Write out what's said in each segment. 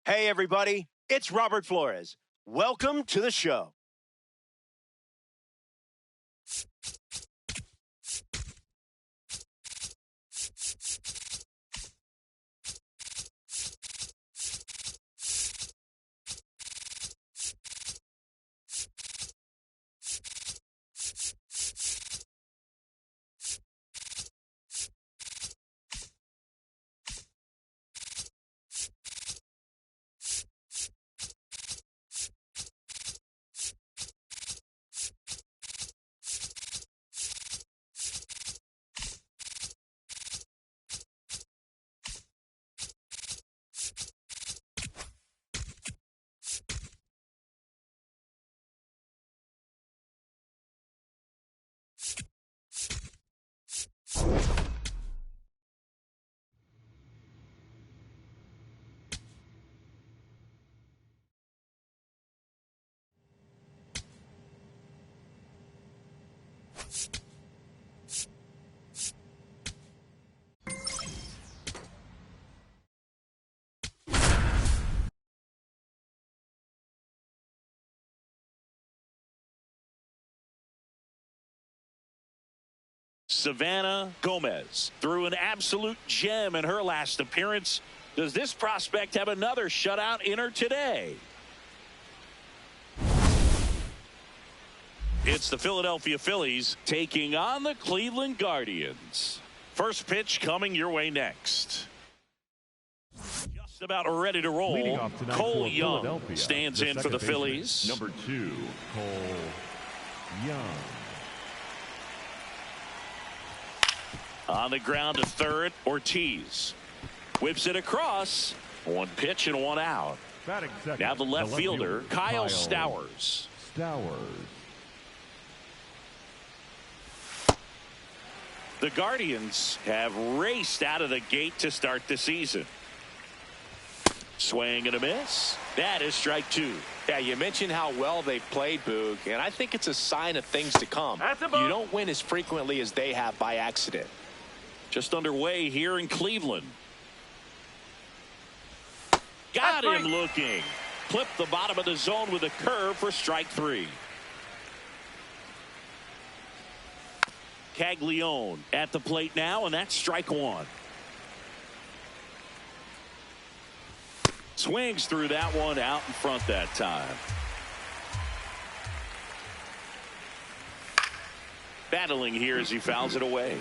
Hey, everybody, it's Robert Flores. Welcome to the show. Savannah Gomez threw an absolute gem in her last appearance. Does this prospect have another shutout in her today? It's the Philadelphia Phillies taking on the Cleveland Guardians. First pitch coming your way next. Just about ready to roll. Cole Young stands in for the Phillies. Number 2, Cole Young. On the ground to third, Ortiz whips it across. One pitch and one out. Now the left fielder, Kyle Stowers. The Guardians have raced out of the gate to start the season. Swing and a miss. That is strike 2. Yeah, you mentioned how well they played, Boog, and I think it's a sign of things to come. You don't win as frequently as they have by accident. Just underway here in Cleveland. Got him looking. Clipped the bottom of the zone with a curve for strike 3. Caglione at the plate now, and that's strike 1. Swings through that one out in front that time. Battling here as he fouls it away.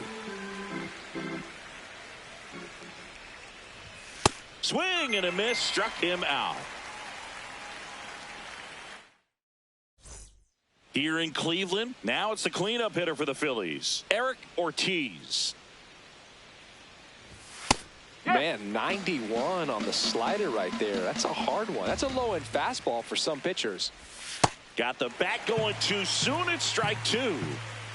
Swing and a miss, struck him out. Here in Cleveland, now it's the cleanup hitter for the Phillies, Eric Ortiz. Man, 91 on the slider right there. That's a hard one. That's a low-end fastball for some pitchers. Got the bat going too soon. It's strike 2.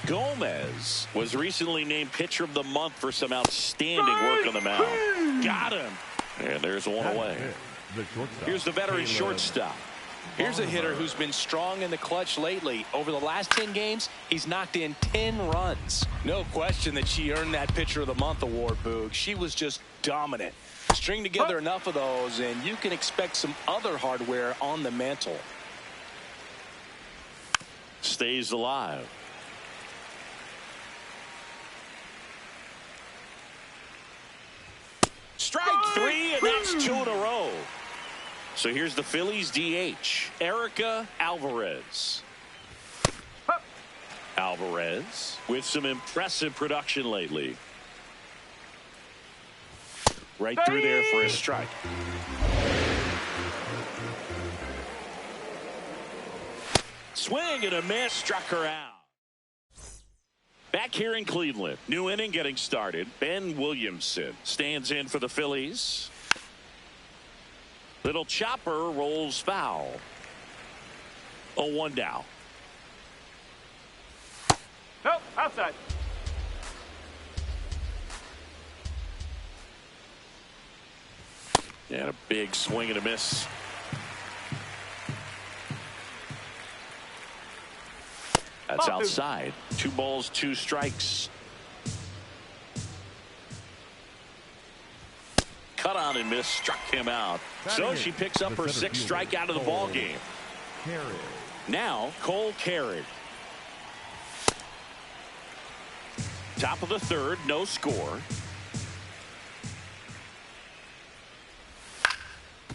Gomez was recently named pitcher of the month for some outstanding work on the mound. Got him. And there's one away. Here's the veteran shortstop. Here's a hitter who's been strong in the clutch lately. Over the last 10 games, he's knocked in 10 runs. No question that she earned that Pitcher of the Month award, Boog. She was just dominant. String together enough of those, and you can expect some other hardware on the mantle. Stays alive. Strike 3, and that's 2 in a row. So here's the Phillies DH, Erica Alvarez. Alvarez with some impressive production lately. Right through there for a strike. Swing and a miss, struck her out. Back here in Cleveland, new inning getting started. Ben Williamson stands in for the Phillies. Little chopper rolls foul. 0-1 down. Nope, outside. And a big swing and a miss. That's outside. 2 balls, 2 strikes. Cut on and missed, struck him out. So she picks up her 6th strikeout of the ball game. Now Cole Carrick. Top of the 3rd, no score.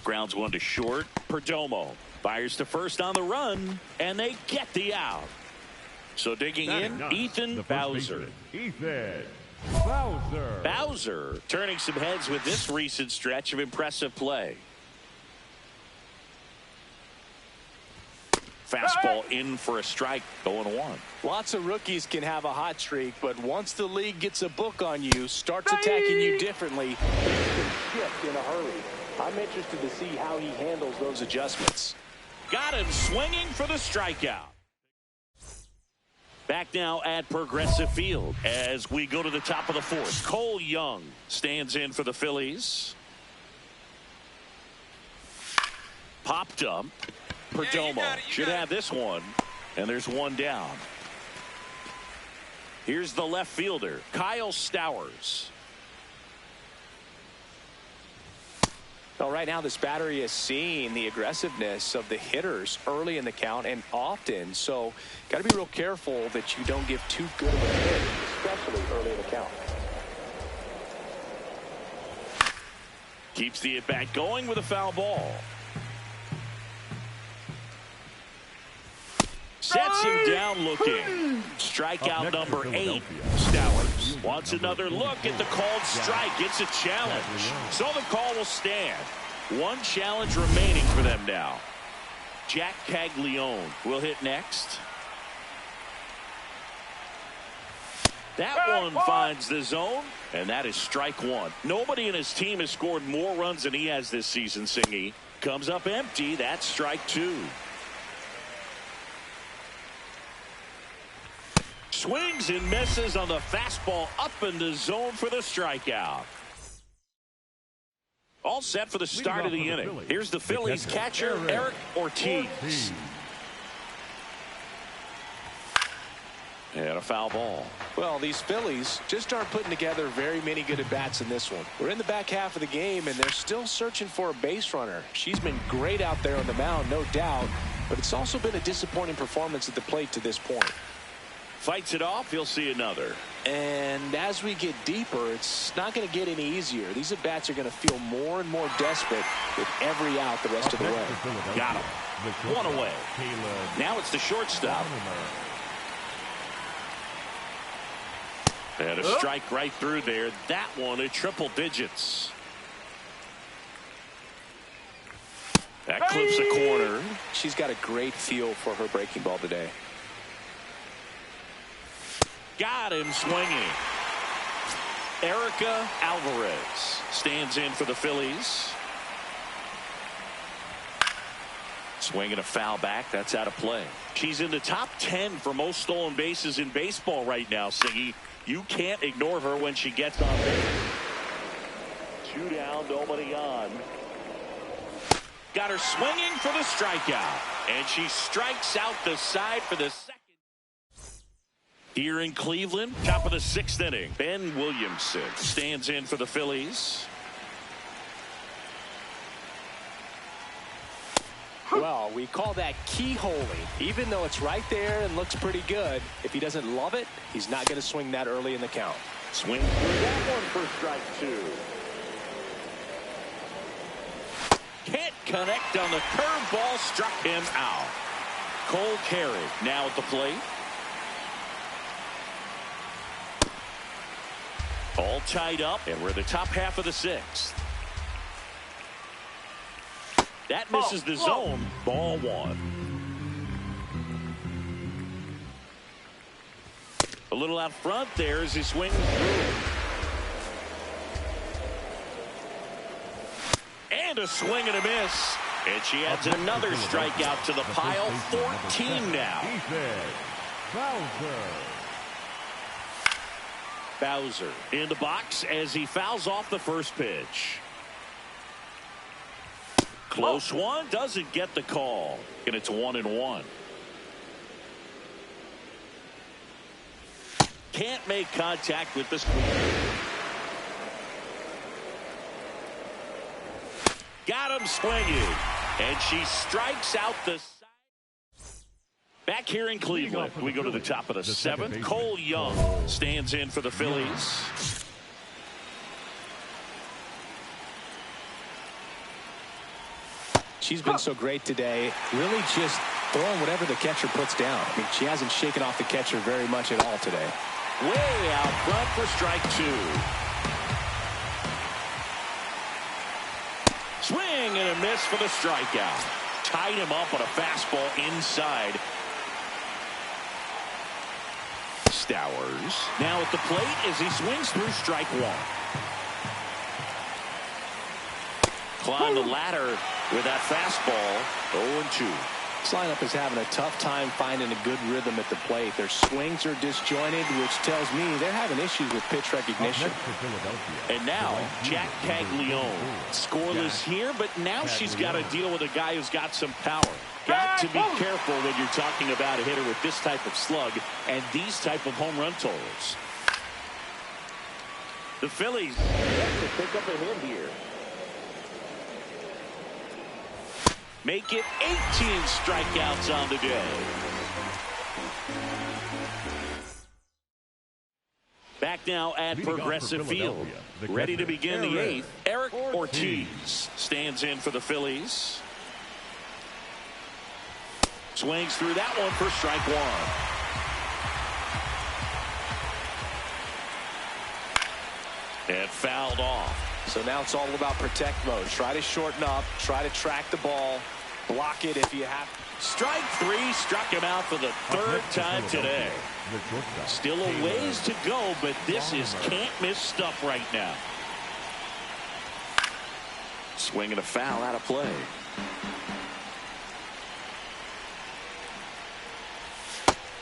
Grounds one to short. Perdomo fires to first on the run, and they get the out. So digging in, Ethan Bowser. Bowser turning some heads with this recent stretch of impressive play. Fastball in for a strike, 0-1. Lots of rookies can have a hot streak, but once the league gets a book on you, starts attacking you differently, things can shift in a hurry. I'm interested to see how he handles those adjustments. Got him swinging for the strikeout. Back now at Progressive Field as we go to the top of the 4th. Cole Young stands in for the Phillies. Popped up. Perdomo should have this one, and there's one down. Here's the left fielder, Kyle Stowers. Well, right now this battery is seeing the aggressiveness of the hitters early in the count and often, so got to be real careful that you don't give too good of a hit, especially early in the count. Keeps the at-bat going with a foul ball. Sets him down looking. Strikeout number 8. Stowers wants another look at the called strike. It's a challenge. So the call will stand. One challenge remaining for them now. Jack Caglione will hit next. That one finds the zone, and that is strike 1. Nobody in his team has scored more runs than he has this season, Singy. Comes up empty. That's strike 2. Swings and misses on the fastball up in the zone for the strikeout. All set for the start of the inning. Here's the Phillies catcher, Eric Ortiz. And a foul ball. Well, these Phillies just aren't putting together very many good at-bats in this one. We're in the back half of the game, and they're still searching for a base runner. She's been great out there on the mound, no doubt, but it's also been a disappointing performance at the plate to this point. Fights it off, he'll see another. And as we get deeper, it's not going to get any easier. These at-bats are going to feel more and more desperate with every out the rest of the way. Got him. One away. Now it's the shortstop. And a strike right through there. That one at triple digits. That clips the corner. She's got a great feel for her breaking ball today. Got him swinging. Erica Alvarez stands in for the Phillies. Swinging a foul back. That's out of play. She's in the top 10 for most stolen bases in baseball right now, Siggy. You can't ignore her when she gets on base. 2 down, nobody on. Got her swinging for the strikeout. And she strikes out the side for the second. Here in Cleveland, top of the 6th inning, Ben Williamson stands in for the Phillies. Well, we call that keyholing. Even though it's right there and looks pretty good, if he doesn't love it, he's not going to swing that early in the count. Swing through that one for strike 2. Can't connect on the curveball, struck him out. Cole Carrick now at the plate. All tied up, and we're the top half of the 6th. That misses the zone. Ball 1. A little out front there as he swings through. And a swing and a miss. And she adds another strikeout to the pile. 14 now. Bowser in the box as he fouls off the first pitch. Close one, doesn't get the call, and it's 1-1. Can't make contact with the squeeze. got him swinging. And she strikes out the side. Back here in Cleveland, we go to the top of the seventh. Cole Young stands in for the Phillies. She's been so great today, really just throwing whatever the catcher puts down. I mean, she hasn't shaken off the catcher very much at all today. Way out front for strike two. Swing and a miss for the strikeout. Tied him up on a fastball inside. Stowers now at the plate as he swings through strike one. Climb the ladder with that fastball. 0-2. This lineup is having a tough time finding a good rhythm at the plate. Their swings are disjointed, which tells me they're having issues with pitch recognition. And now, Jack Caglione. Scoreless here, but now she's got to deal with a guy who's got some power. Got to be careful when you're talking about a hitter with this type of slug and these type of home run totals. The Phillies have to pick up a hit here. Make it 18 strikeouts on the day. Back now at Progressive Field. Ready to begin the eighth. Eric Ortiz stands in for the Phillies. Swings through that one for strike one. And fouled off. So now it's all about protect mode. Try to shorten up. Try to track the ball. Block it if you have. Strike three, struck him out for the third time today. Still a ways to go, but this is can't miss stuff right now. Swinging a foul out of play.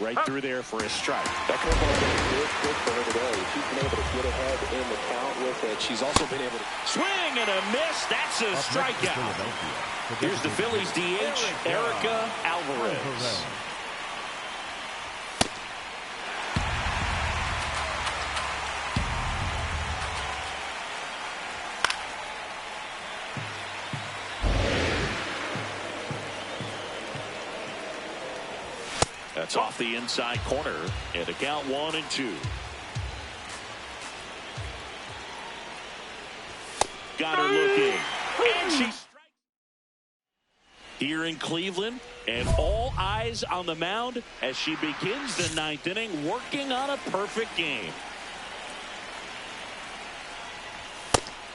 Right through there for a strike. That curveball has been good for her today. She's been able to get ahead in the count with it. She's also been able to swing and a miss. That's a strikeout. Here's the Phillies DH, Erica Alvarez. That's off the inside corner, and a count 1-2. Got her looking, and she strikes here in Cleveland, and all eyes on the mound as she begins the ninth inning, working on a perfect game.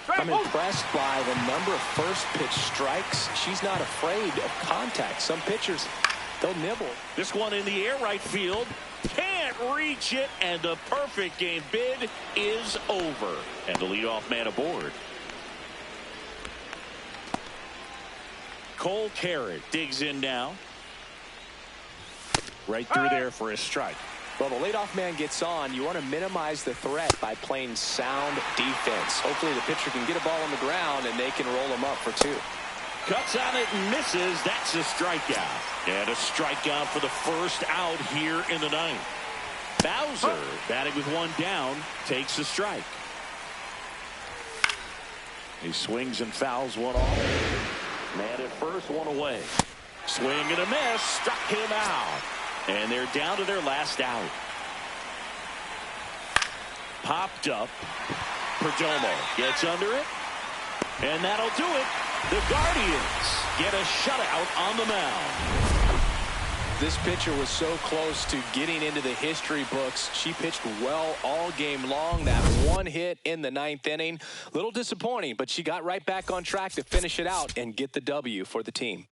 I'm impressed by the number of first pitch strikes. She's not afraid of contact. Some pitchers, they'll nibble. This one in the air right field. Can't reach it, and the perfect game bid is over. And the leadoff man aboard. Cole Carrot digs in now. Right through there for a strike. Well, the leadoff man gets on. You want to minimize the threat by playing sound defense. Hopefully the pitcher can get a ball on the ground and they can roll him up for two. Cuts on it and misses. That's a strikeout. And a strikeout for the first out here in the ninth. Bowser batting with one down, takes a strike. He swings and fouls one off. Man at first, one away. Swing and a miss, struck him out. And they're down to their last out. Popped up. Perdomo gets under it. And that'll do it. The Guardians get a shutout on the mound. This pitcher was so close to getting into the history books. She pitched well all game long. That one hit in the ninth inning. Little disappointing, but she got right back on track to finish it out and get the W for the team.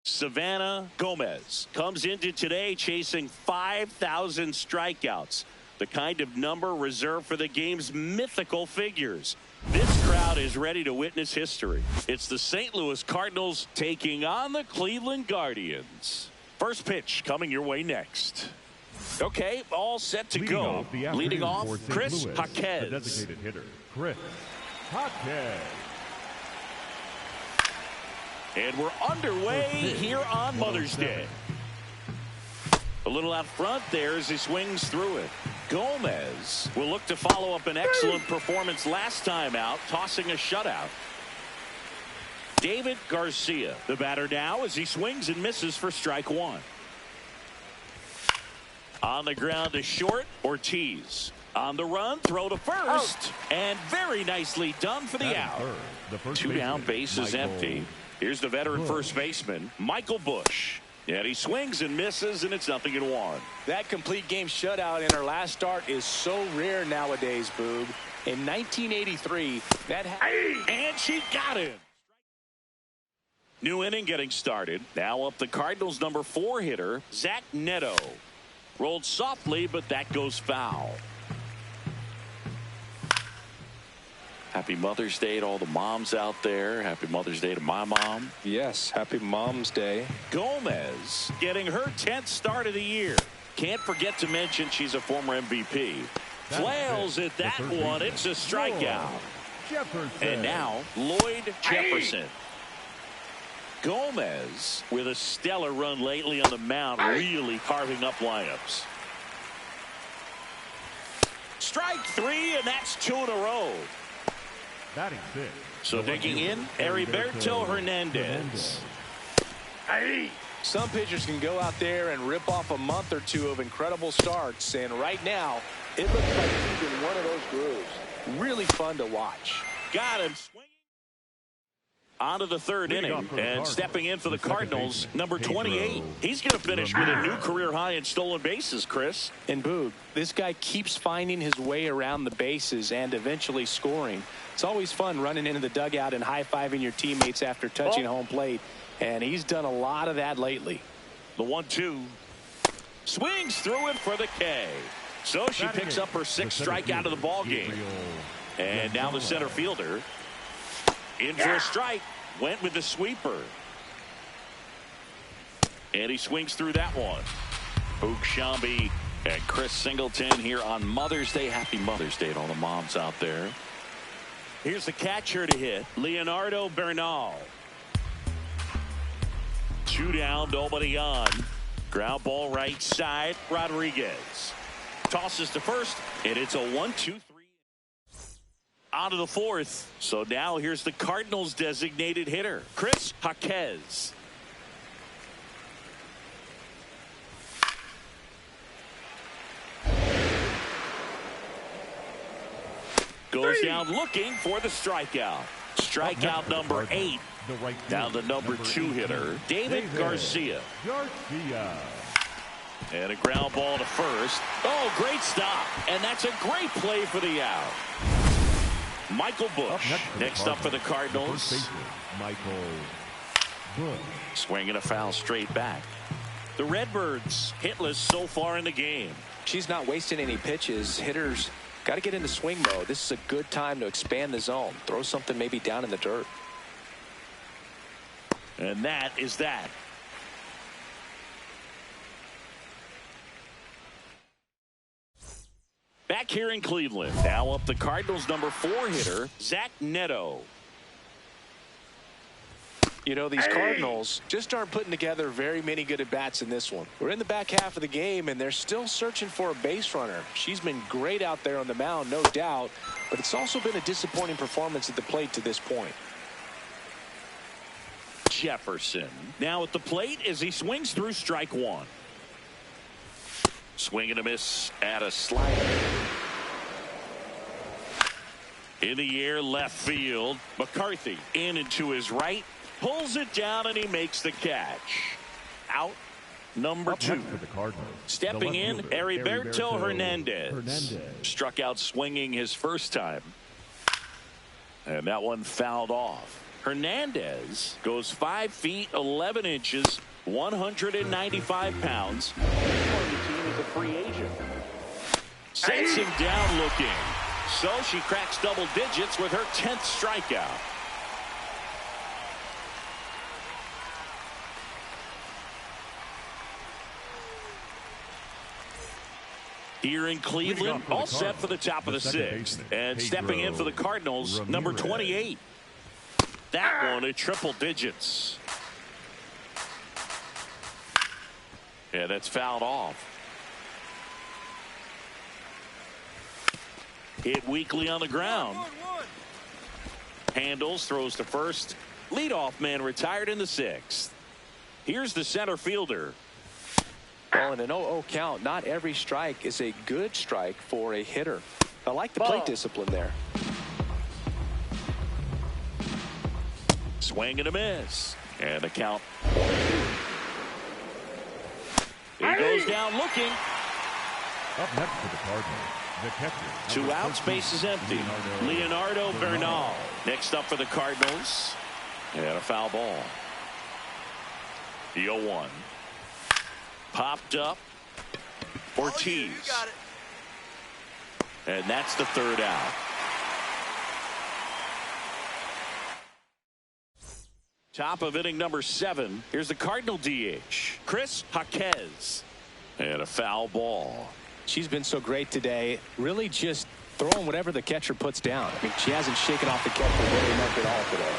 Savannah Gomez comes into today chasing 5,000 strikeouts, the kind of number reserved for the game's mythical figures. This crowd is ready to witness history. It's the St. Louis Cardinals taking on the Cleveland Guardians. First pitch coming your way next. Okay, all set to go. Leading off, Chris Jaquez. The designated hitter, Chris Jaquez. And we're underway here on Mother's Day. A little out front there as he swings through it. Gomez will look to follow up an excellent performance last time out, tossing a shutout. David Garcia, the batter now as he swings and misses for strike one. On the ground to short, Ortiz. On the run, throw to first. And very nicely done for the out. Two down, base is empty. Here's the veteran first baseman, Michael Busch. And he swings and misses, and it's 0-1. That complete game shutout in her last start is so rare nowadays, Boog. In 1983, that and she got him. New inning getting started. Now up the Cardinals' number 4 hitter, Zach Neto. Rolled softly, but that goes foul. Happy Mother's Day to all the moms out there. Happy Mother's Day to my mom. Yes, happy Mom's Day. Gomez getting her 10th start of the year. Can't forget to mention she's a former MVP. Flails at that one. It's a strikeout. And now Lloyd Jefferson. Gomez with a stellar run lately on the mound, really carving up lineups. Strike 3, and that's 2 in a row. So digging in, Heriberto Hernandez. Some pitchers can go out there and rip off a month or two of incredible starts, and right now it looks like he's in one of those grooves. Really fun to watch. Got him swinging. On to the third inning, and stepping in for the Cardinals, number 28. He's going to finish with a new career high in stolen bases, Chris. And Boog, this guy keeps finding his way around the bases and eventually scoring. It's always fun running into the dugout and high-fiving your teammates after touching home plate, and he's done a lot of that lately. The 1-2 swings through it for the K. So she picks up her 6th strikeout of the ball game. And now the center fielder in for a strike. Went with the sweeper. And he swings through that one. Boog Sciambi and Chris Singleton here on Mother's Day. Happy Mother's Day to all the moms out there. Here's the catcher to hit, Leonardo Bernal. 2 down, nobody on. Ground ball right side, Rodriguez. Tosses to first, and it's a 1-2-3. On to the 4th. So now here's the Cardinals' designated hitter, Chris Jaquez. Goes down looking for the strikeout. Strikeout number 8. Down the number 2 hitter, David Garcia. And a ground ball to first. Oh, great stop. And that's a great play for the out. Michael Busch next up for the Cardinals. Swinging a foul straight back. The Redbirds hitless so far in the game. She's not wasting any pitches. Hitters got to get into swing mode. This is a good time to expand the zone. Throw something maybe down in the dirt. And that is that. Back here in Cleveland. Now up the Cardinals' number 4 hitter, Zach Neto. You know, these Cardinals just aren't putting together very many good at-bats in this one. We're in the back half of the game, and they're still searching for a base runner. She's been great out there on the mound, no doubt, but it's also been a disappointing performance at the plate to this point. Jefferson now at the plate as he swings through strike 1. Swing and a miss at a slider. In the air, left field. McCarthy in and to his right. Pulls it down, and he makes the catch. Out number 2. Stepping in, Heriberto Hernandez. Struck out swinging his first time. And that one fouled off. Hernandez goes 5 feet 11 inches, 195 pounds. The team is a free agent. Sets him down looking. So she cracks double digits with her 10th strikeout. Here in Cleveland, all set for the top of the 6th. And stepping in for the Cardinals, number 28. That one at triple digits. Yeah, that's fouled off. Hit weakly on the ground. Handles, throws to first. Leadoff man retired in the 6th. Here's the center fielder. Well, in an 0-0 count, not every strike is a good strike for a hitter. I like the plate discipline there. Swing and a miss. And the count. He goes down looking. Up next for the Cardinals, the catcher. 2 outs, base is empty. Leonardo Bernal. Next up for the Cardinals. And a foul ball. The 0-1. Popped up. Ortiz. You got it. And that's the 3rd out. Top of inning number 7. Here's the Cardinal DH, Chris Jaquez. And a foul ball. She's been so great today. Really just throwing whatever the catcher puts down. I mean, she hasn't shaken off the catcher very much at all today.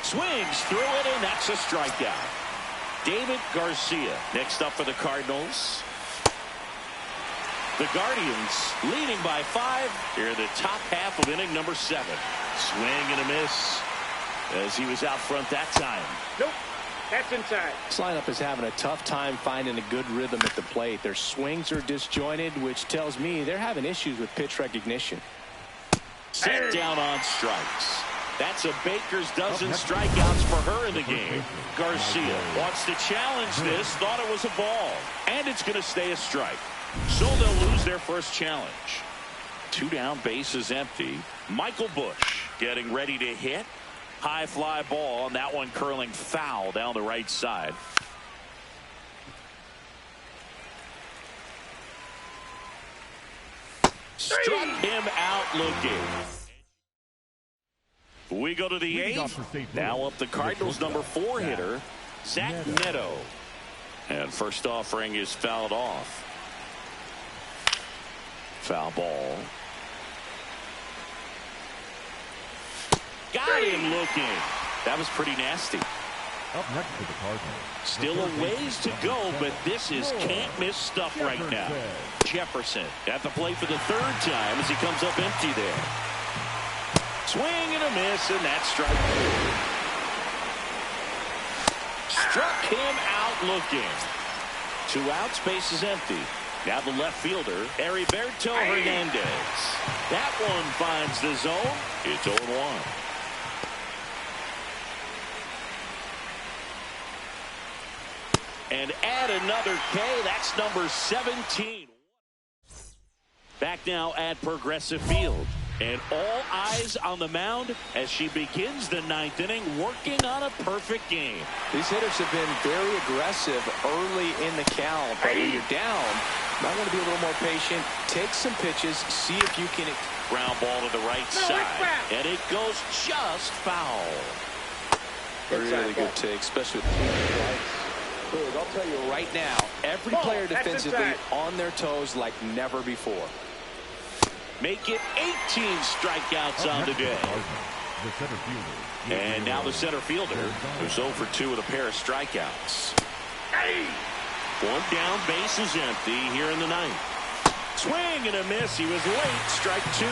Swings through it, and that's a strikeout. David Garcia next up for the Cardinals. The Guardians leading by 5 here in the top half of inning number 7. Swing and a miss as he was out front that time. Nope. That's inside. This lineup is having a tough time finding a good rhythm at the plate. Their swings are disjointed, which tells me they're having issues with pitch recognition. Set down on strikes. That's a Baker's dozen strikeouts for her in the game. Garcia wants to challenge this, thought it was a ball, and it's going to stay a strike. So they'll lose their first challenge. 2 down, bases empty. Michael Busch getting ready to hit. High fly ball, and that one curling foul down the right side. Struck him out looking. We go to the 8th. Now up the Cardinals number 4 hitter, Zach Neto. And first offering is fouled off. Foul ball. Got him looking. That was pretty nasty. Up next for the Cardinals. Still a ways to go, but this is can't miss stuff right now. Jefferson at the plate for the 3rd time as he comes up empty there. Swing and a miss, and that's strike 2. Struck him out looking. 2 outs, base is empty. Now the left fielder, Heriberto Hernandez. That one finds the zone. It's 0-1. And add another K. That's number 17. Back now at Progressive Field. And all eyes on the mound as she begins the 9th inning, working on a perfect game. These hitters have been very aggressive early in the count. But when you're down, you might want to be a little more patient. Take some pitches, see if you can. Ground ball to the right side. And it goes just foul. Really good take, especially with 2 strikes. I'll tell you right now, every player defensively on their toes like never before. Make it 18 strikeouts on the day. And now the center fielder, who's 0 for 2 with a pair of strikeouts. 1 down, base is empty here in the 9th. Swing and a miss. He was late. Strike 2.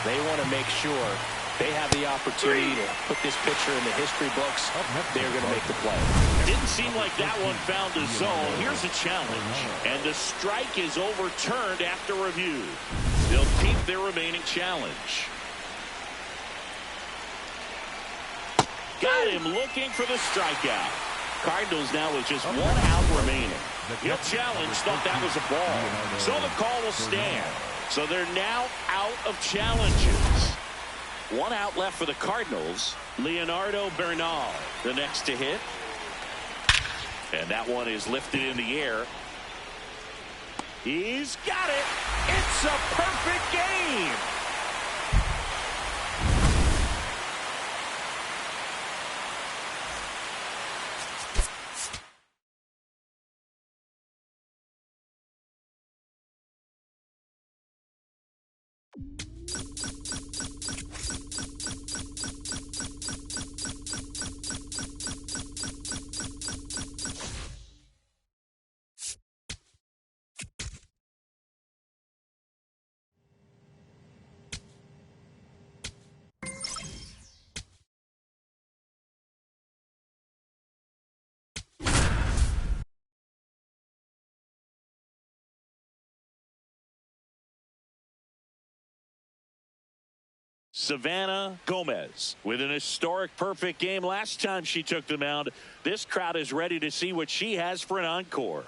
They want to make sure they have the opportunity to put this pitcher in the history books. They're going to make the play. Didn't seem like that one found the zone. Here's a challenge. And the strike is overturned after review. They'll keep their remaining challenge. Got him looking for the strikeout. Cardinals now with just 1 out remaining. He'll challenge, thought that was a ball. So the call will stand. So they're now out of challenges. One out left for the Cardinals. Leonardo Bernal, the next to hit. And that one is lifted in the air. He's got it. It's a perfect game. Savannah Gomez with an historic perfect game last time she took the mound. This crowd is ready to see what she has for an encore.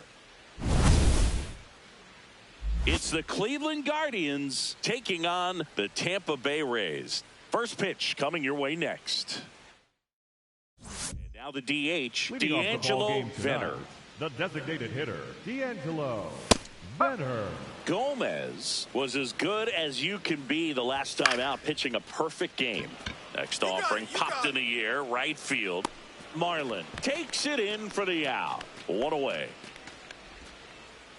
It's the Cleveland Guardians taking on the Tampa Bay Rays. First pitch coming your way next. And now the DH, D'Angelo Venner. The designated hitter, D'Angelo Venner. Gomez was as good as you can be the last time out, pitching a perfect game. Next offering popped in the air, right field. Marlin takes it in for the out. One away.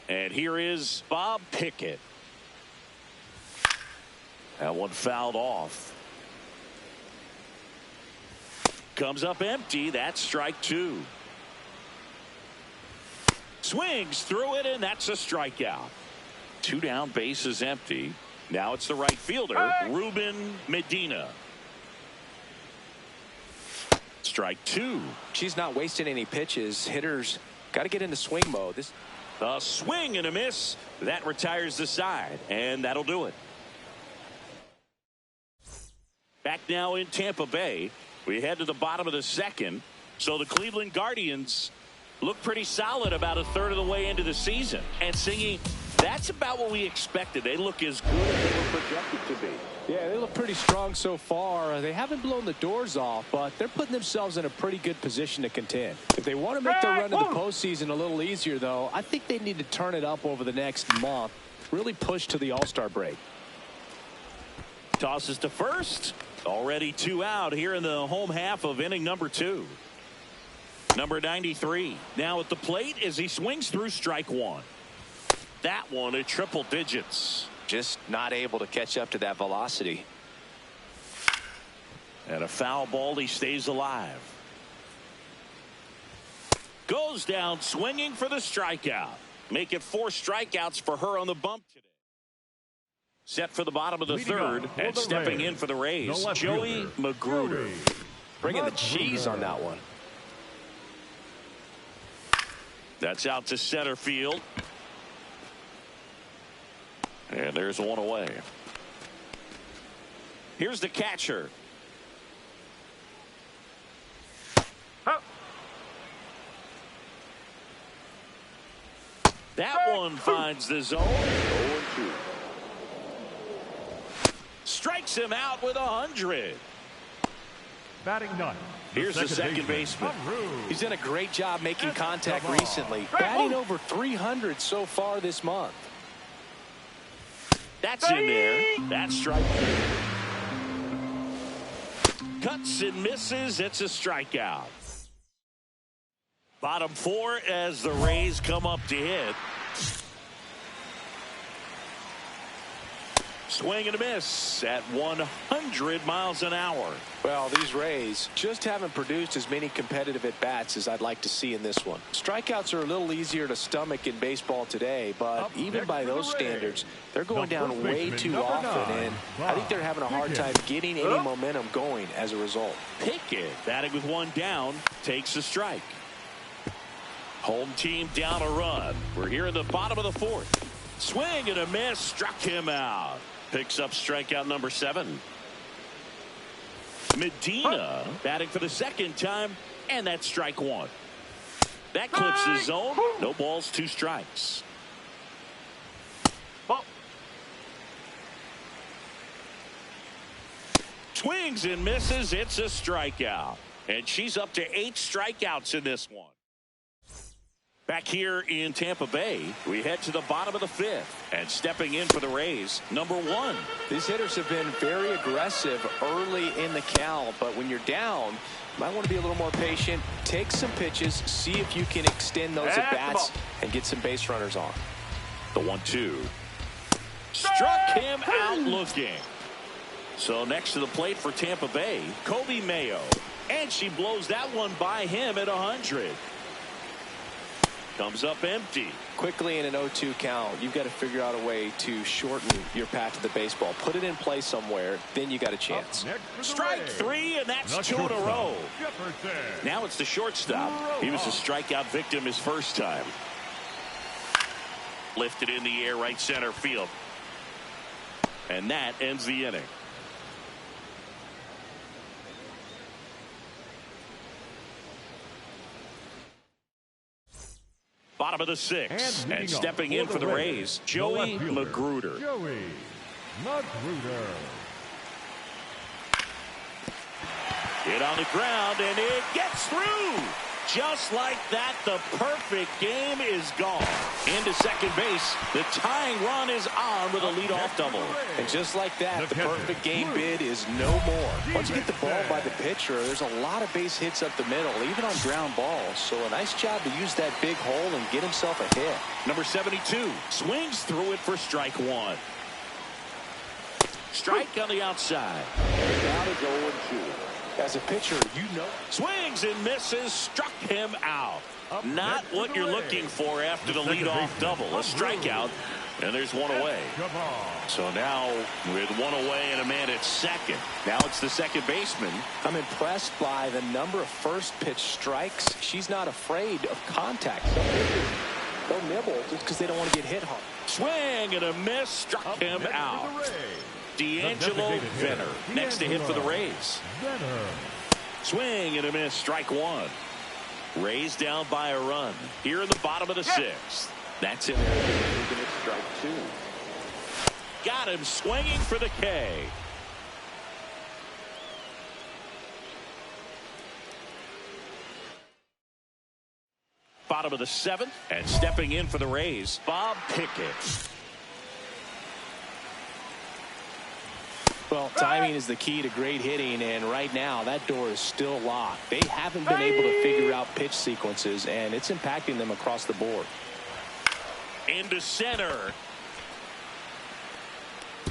And here is Bob Pickett. That one fouled off. Comes up empty. That's strike two. Swings through it, and that's a strikeout. Two down, base is empty. Now it's the right fielder, Ruben Medina. Strike two. She's not wasting any pitches. Hitters got to get into swing mode. A swing and a miss. That retires the side, and that'll do it. Back now in Tampa Bay. We head to the bottom of the second. So the Cleveland Guardians look pretty solid about a third of the way into the season. And singing, that's about what we expected. They look as good as they were projected to be. Yeah, they look pretty strong so far. They haven't blown the doors off, but they're putting themselves in a pretty good position to contend. If they want to make their run to the postseason a little easier, though, I think they need to turn it up over the next month. Really push to the All-Star break. Tosses to first. Already two out here in the home half of inning number two. Number 93 now at the plate as he swings through strike one. That one at triple digits. Just not able to catch up to that velocity. And a foul ball. He stays alive. Goes down swinging for the strikeout. Make it 4 strikeouts for her on the bump today. Set for the bottom of the third and stepping in for the Rays, Joey Magruder. Bringing the cheese on that one. That's out to center field. And there's one away. Here's the catcher. That one finds the zone. 0-2. Strikes him out with 100. Batting ninth. Here's the second baseman. He's done a great job making contact recently. Batting over 300 so far this month. That's in there. That's strike. Cuts and misses. It's a strikeout. Bottom 4 as the Rays come up to hit. Swing and a miss at 100 miles an hour. Well, these Rays just haven't produced as many competitive at-bats as I'd like to see in this one. Strikeouts are a little easier to stomach in baseball today, but even by those standards, they're going down way too often, and I think they're having a hard time getting any momentum going as a result. Pickett, batting with one down, takes a strike. Home team down a run. We're here in the bottom of the fourth. Swing and a miss, struck him out. Picks up strikeout number 7. Medina batting for the second time, and that's strike 1. That clips the zone. No balls, 2 strikes. Swings and misses. It's a strikeout. And she's up to 8 strikeouts in this one. Back here in Tampa Bay, we head to the bottom of the 5th. And stepping in for the Rays, number 1. These hitters have been very aggressive early in the count, but when you're down, you might want to be a little more patient. Take some pitches, see if you can extend those at-bats and get some base runners on. The 1-2. Struck him out looking. So next to the plate for Tampa Bay, Kobe Mayo. And she blows that one by him at 100. Comes up empty. Quickly in an 0-2 count, you've got to figure out a way to shorten your path to the baseball. Put it in play somewhere, then you got a chance. Strike 3, and that's 2 in a row. Now it's the shortstop. He was a strikeout victim his first time. Lifted in the air, right center field. And that ends the inning. Bottom of the 6th, and stepping in for the Rays, Joey Magruder. Joey Magruder. Hit on the ground, and it gets through. Just like that, the perfect game is gone. Into second base, the tying run is on with a leadoff double. And just like that, the perfect game bid is no more. Once you get the ball by the pitcher, there's a lot of base hits up the middle, even on ground balls. So a nice job to use that big hole and get himself a hit. Number 72 swings through it for strike 1. Strike on the outside. Now to 0-2. As a pitcher, you know. Swings and misses, struck him out. Not what you're looking for after the leadoff double. A strikeout, and there's one away. So now with one away and a man at second. Now it's the second baseman. I'm impressed by the number of first pitch strikes. She's not afraid of contact. They'll nibble just because they don't want to get hit hard. Swing and a miss, struck him out. D'Angelo Venner next to hit for the Rays. Swing and a miss, strike 1. Rays down by a run here in the bottom of the 6th. That's in there. Strike 2. Got him swinging for the K. Bottom of the 7th, and stepping in for the Rays, Bob Pickett. Well, timing is the key to great hitting, and right now that door is still locked. They haven't been able to figure out pitch sequences, and it's impacting them across the board. Into center.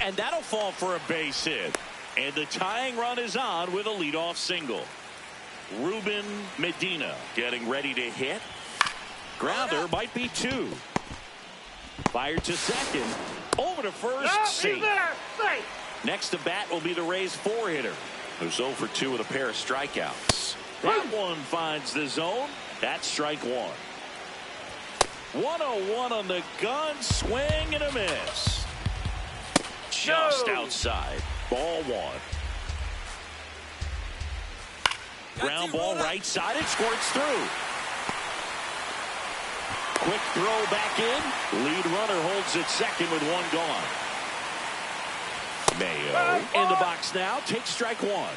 And that'll fall for a base hit. And the tying run is on with a leadoff single. Ruben Medina getting ready to hit. Grounder might be 2. Fired to second. Over to first. Safe. Next to bat will be the Rays 4-hitter, who's 0 for 2 with a pair of strikeouts. That one finds the zone. That's strike 1. 1-0-1 on the gun. Swing and a miss. Just outside. Ball 1. Ground ball right side. It squirts through. Quick throw back in. Lead runner holds it second with 1 gone. Mayo in the box now. Takes strike 1.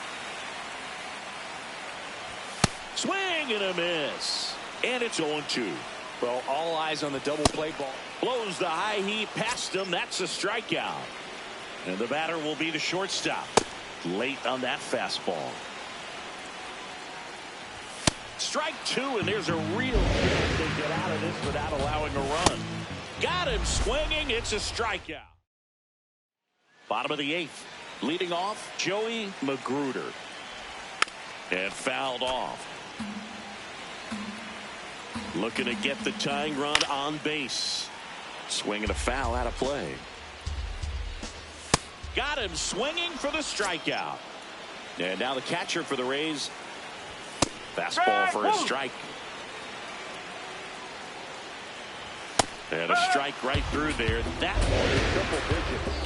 Swing and a miss. And it's 0-2. Well, all eyes on the double play ball. Blows the high heat past him. That's a strikeout. And the batter will be the shortstop. Late on that fastball. Strike 2, and there's a real chance to get out of this without allowing a run. Got him swinging. It's a strikeout. Bottom of the 8th. Leading off, Joey Magruder. And fouled off. Looking to get the tying run on base. Swinging a foul out of play. Got him swinging for the strikeout. And now the catcher for the Rays. Fastball for a strike. And a strike right through there. That one is triple digits.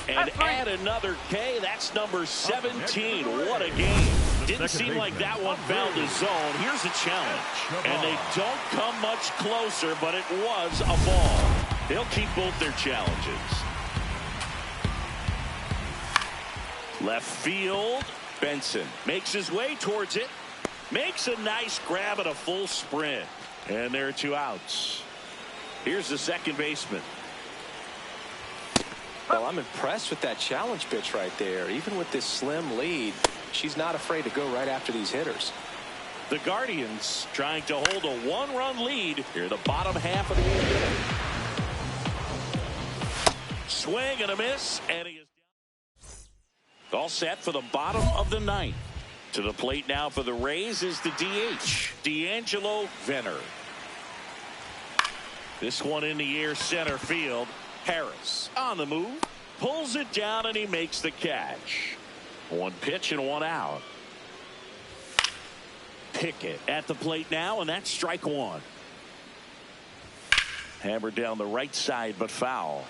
And add another K. That's number 17. What a game. Didn't seem like that one found the zone. Here's a challenge. And they don't come much closer, but it was a ball. They'll keep both their challenges. Left field. Benson makes his way towards it. Makes a nice grab at a full sprint. And there are 2 outs. Here's the second baseman. Well, I'm impressed with that challenge pitch right there. Even with this slim lead, she's not afraid to go right after these hitters. The Guardians trying to hold a 1-run lead here in the bottom half of the 8th inning. Swing and a miss, and he is all set for the bottom of the 9th. To the plate now for the Rays is the DH, D'Angelo Venner. This one in the air, center field. Harris on the move, pulls it down, and he makes the catch. 1 pitch and 1 out. Pickett at the plate now, and that's strike 1. Hammered down the right side, but foul.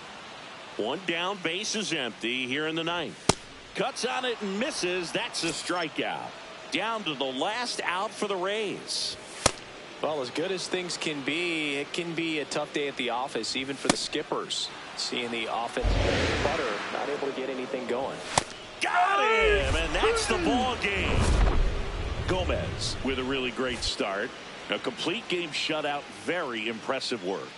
1 down, base is empty here in the 9th. Cuts on it and misses. That's a strikeout. Down to the last out for the Rays. Well, as good as things can be, it can be a tough day at the office, even for the skippers. Seeing the offense butter, not able to get anything going. Got him, and that's the ball game. Gomez with a really great start. A complete game shutout. Very impressive work.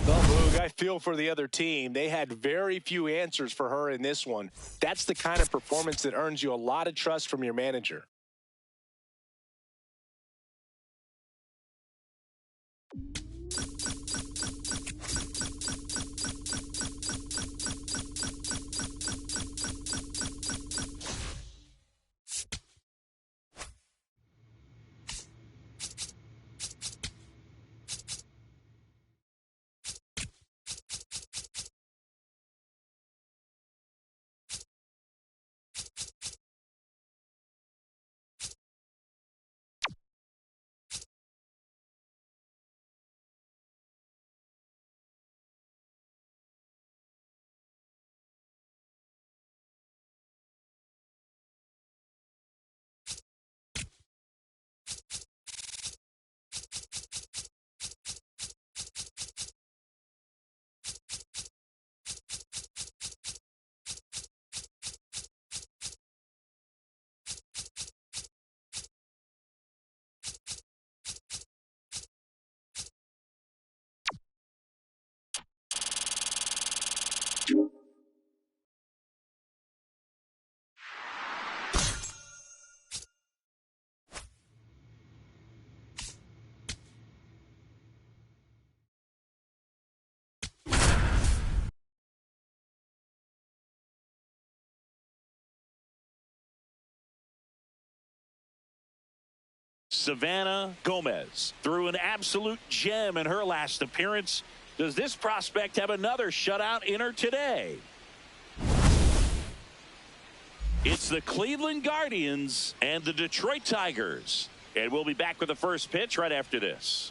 Well, Boog, I feel for the other team. They had very few answers for her in this one. That's the kind of performance that earns you a lot of trust from your manager. Savannah Gomez threw an absolute gem in her last appearance. Does this prospect have another shutout in her today? It's the Cleveland Guardians and the Detroit Tigers. And we'll be back with the first pitch right after this.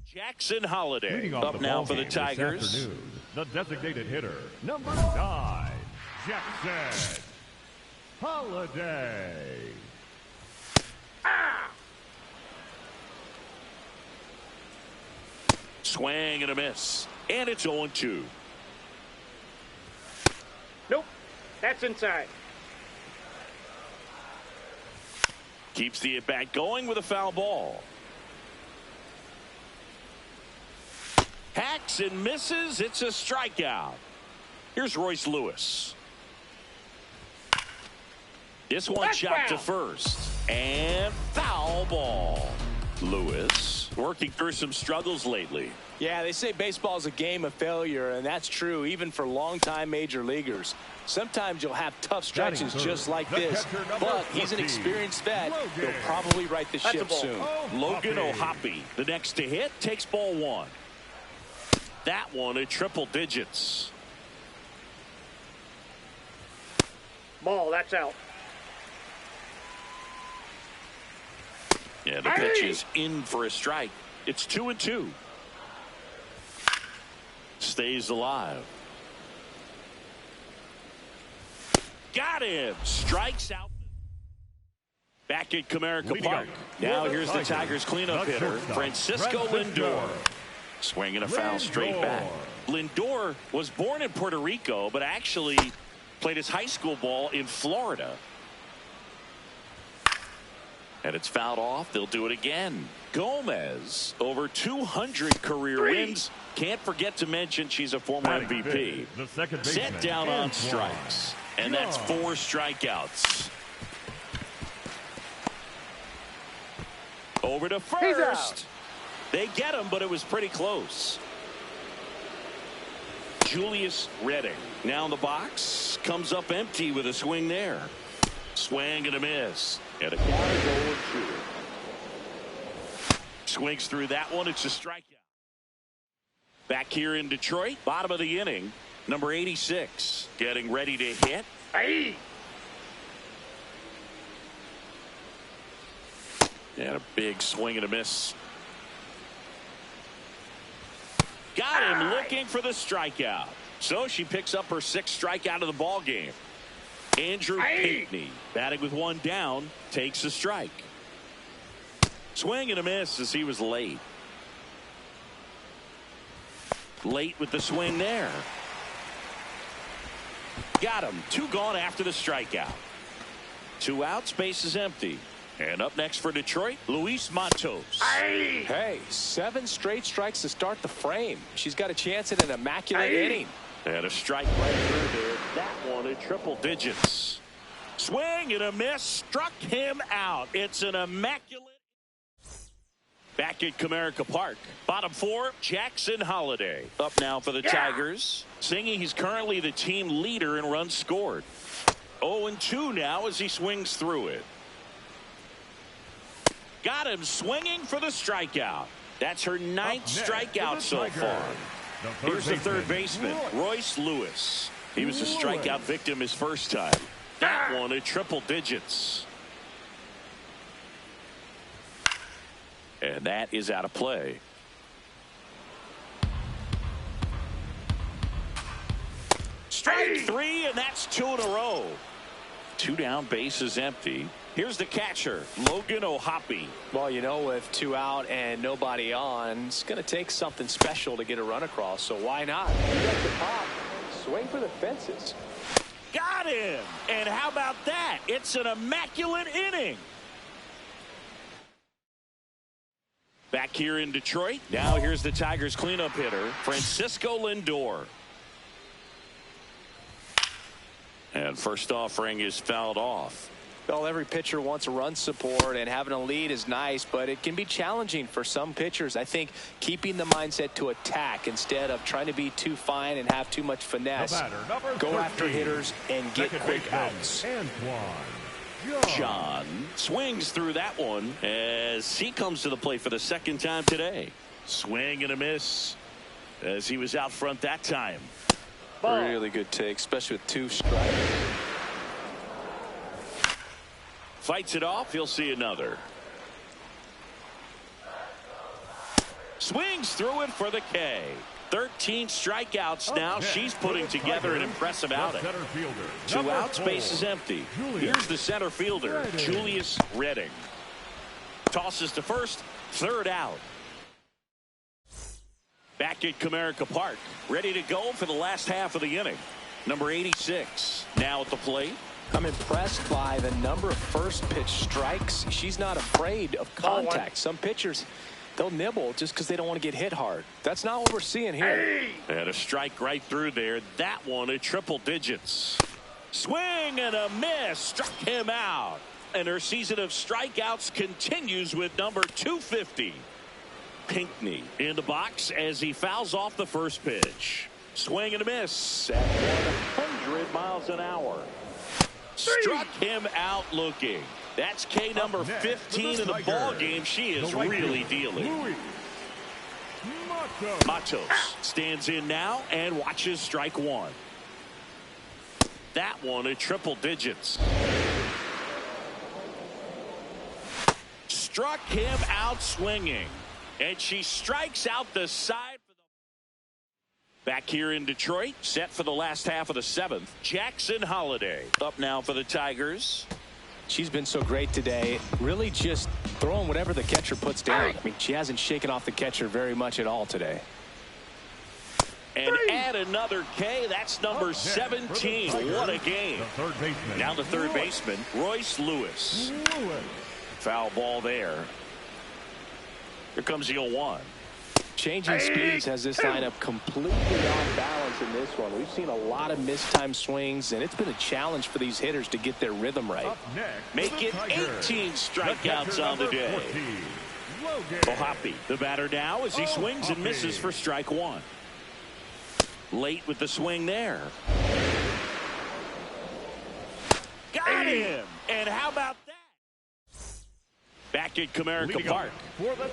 Jackson Holliday up now for the Tigers. The designated hitter, number 9, Jackson Holliday. Swing and a miss. And it's 0-2. Nope. That's inside. Keeps the at-bat going with a foul ball. Hacks and misses. It's a strikeout. Here's Royce Lewis. This one That's chopped to foul. first. And foul ball. Lewis working through some struggles lately. Yeah, they say baseball is a game of failure, and that's true even for longtime major leaguers. Sometimes you'll have tough stretches just like this, but he's an experienced vet. He'll probably right the ship soon. Logan O'Hoppe, the next to hit, takes ball 1. That one at triple digits. Ball, that's out. Yeah, the pitch is in for a strike. It's 2-2. Stays alive. Got him. Strikes out. Back at Comerica Park. Now here's the Tigers cleanup hitter, Francisco Lindor. Swinging a foul straight back. Lindor was born in Puerto Rico, but actually Played his high school ball in Florida. And it's fouled off. They'll do it again. Gomez, over 200 career wins. Can't forget to mention she's a former MVP. Set down on strikes. And that's 4 strikeouts. Over to first. They get him, but it was pretty close. Julius Redding now in the box. Comes up empty with a swing there. Swing and a miss. And a count of 0-2. Swings through that one. It's a strikeout. Back here in Detroit, bottom of the inning, number 86 getting ready to hit. Hey. And a big swing and a miss. Got him looking for the strikeout. So she picks up her 6th strikeout of the ball game. Andrew Pinckney batting with 1 down takes a strike. Swing and a miss as he was late. Late with the swing there. Got him. 2 gone after the strikeout. 2 outs, base is empty. And up next for Detroit, Luis Matos. Hey, 7 straight strikes to start the frame. She's got a chance at an immaculate inning. And a strike right through there. That one in triple digits. Swing and a miss. Struck him out. It's an immaculate. Back at Comerica Park. Bottom 4, Jackson Holliday. Up now for the Tigers. Singing he's currently the team leader in runs scored. 0-2 now as he swings through it. Got him swinging for the strikeout. That's her 9th strikeout so far. Here's the third baseman, Royce Lewis. He was a strikeout victim his first time. That one at triple digits. And that is out of play. Strike 3, and that's 2 in a row. 2 down, base is empty. Here's the catcher, Logan O'Hoppe. Well, you know, with 2 out and nobody on, it's going to take something special to get a run across, so why not? You got the pop. Swing for the fences. Got him! And how about that? It's an immaculate inning. Back here in Detroit, now here's the Tigers cleanup hitter, Francisco Lindor. And first offering is fouled off. Well, every pitcher wants a run support, and having a lead is nice, but it can be challenging for some pitchers. I think keeping the mindset to attack instead of trying to be too fine and have too much finesse. Go after hitters and get quick outs. John swings through that one as he comes to the plate for the 2nd time today. Swing and a miss as he was out front that time. Really good take, especially with 2 strikes. Fights it off. He'll see another. Swings through it for the K. 13 strikeouts now. She's putting together an impressive outing. 2 outs, base is empty. Here's the center fielder, Julius Redding. Tosses to first, 3rd out. Back at Comerica Park, ready to go for the last half of the inning. Number 86 now at the plate. I'm impressed by the number of first pitch strikes. She's not afraid of contact. Some pitchers, they'll nibble just because they don't want to get hit hard. That's not what we're seeing here. And a strike right through there. That one at triple digits. Swing and a miss. Struck him out. And her season of strikeouts continues with number 250. Pinckney in the box as he fouls off the first pitch. Swing and a miss at 100 miles an hour. Struck him out looking. That's K number 15 in the ball game. She is really dealing. Matos stands in now and watches strike 1. That one at triple digits. Struck him out swinging. And she strikes out the side. Back here in Detroit, set for the last half of the 7th, Jackson Holliday. Up now for the Tigers. She's been so great today. Really just throwing whatever the catcher puts down. I mean, she hasn't shaken off the catcher very much at all today. And added another K. That's number 17. What a game. Now the third baseman, Royce Lewis. Foul ball there. Here comes the 0-1. Changing speeds has this lineup completely off balance in this one. We've seen a lot of mistimed swings, and it's been a challenge for these hitters to get their rhythm right. Make it 18 strikeouts on the day. Bohapi, the batter now, as he swings and misses for strike one. Late with the swing there. Got him! And how about that? Back at Comerica Park.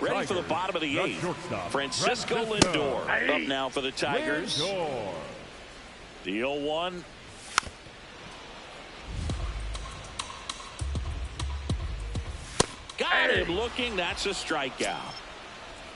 Ready for the bottom of the 8th. Francisco Lindor up now for the Tigers. The 0-1. Got him looking. That's a strikeout.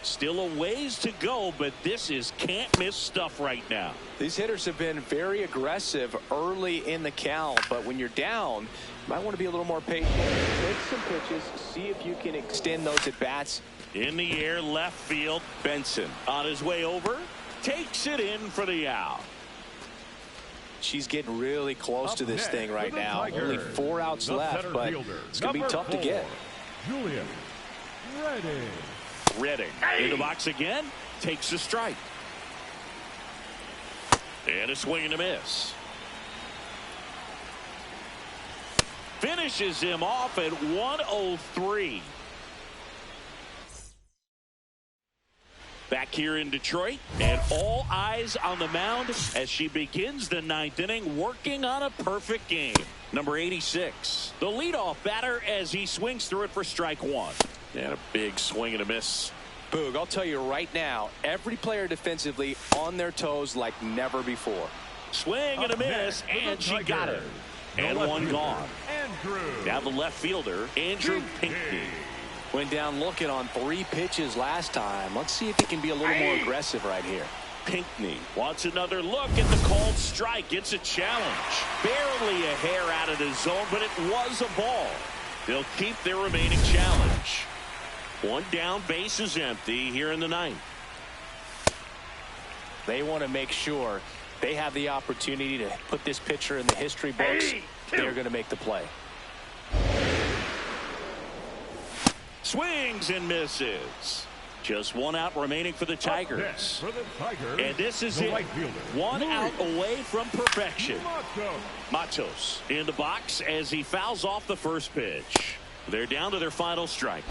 Still a ways to go, but this is can't miss stuff right now. These hitters have been very aggressive early in the count, but when you're down, you might want to be a little more patient. Take some pitches, see if you can extend those at bats. In the air, left field. Benson on his way over, takes it in for the out. She's getting really close to this thing right now. Only 4 outs left, but it's going to be tough to get. Julian Redding in the box again, takes a strike. And a swing and a miss. Finishes him off at 103. Back here in Detroit, and all eyes on the mound as she begins the 9th inning, working on a perfect game. Number 86, the leadoff batter, as he swings through it for strike one. And a big swing and a miss. Boog, I'll tell you right now, every player defensively on their toes like never before. Swing and a miss, and she got it. And one gone. Now the left fielder, Andrew Pinckney. Went down looking on 3 pitches last time. Let's see if he can be a little more aggressive right here. Pinckney wants another look at the called strike. It's a challenge. Barely a hair out of the zone, but it was a ball. They'll keep their remaining challenge. One down, base is empty here in the 9th. They want to make sure they have the opportunity to put this pitcher in the history books. They're going to make the play. Swings and misses. Just 1 out remaining for the Tigers. And this is it. 1 out away from perfection. Matos in the box as he fouls off the first pitch. They're down to their final strike.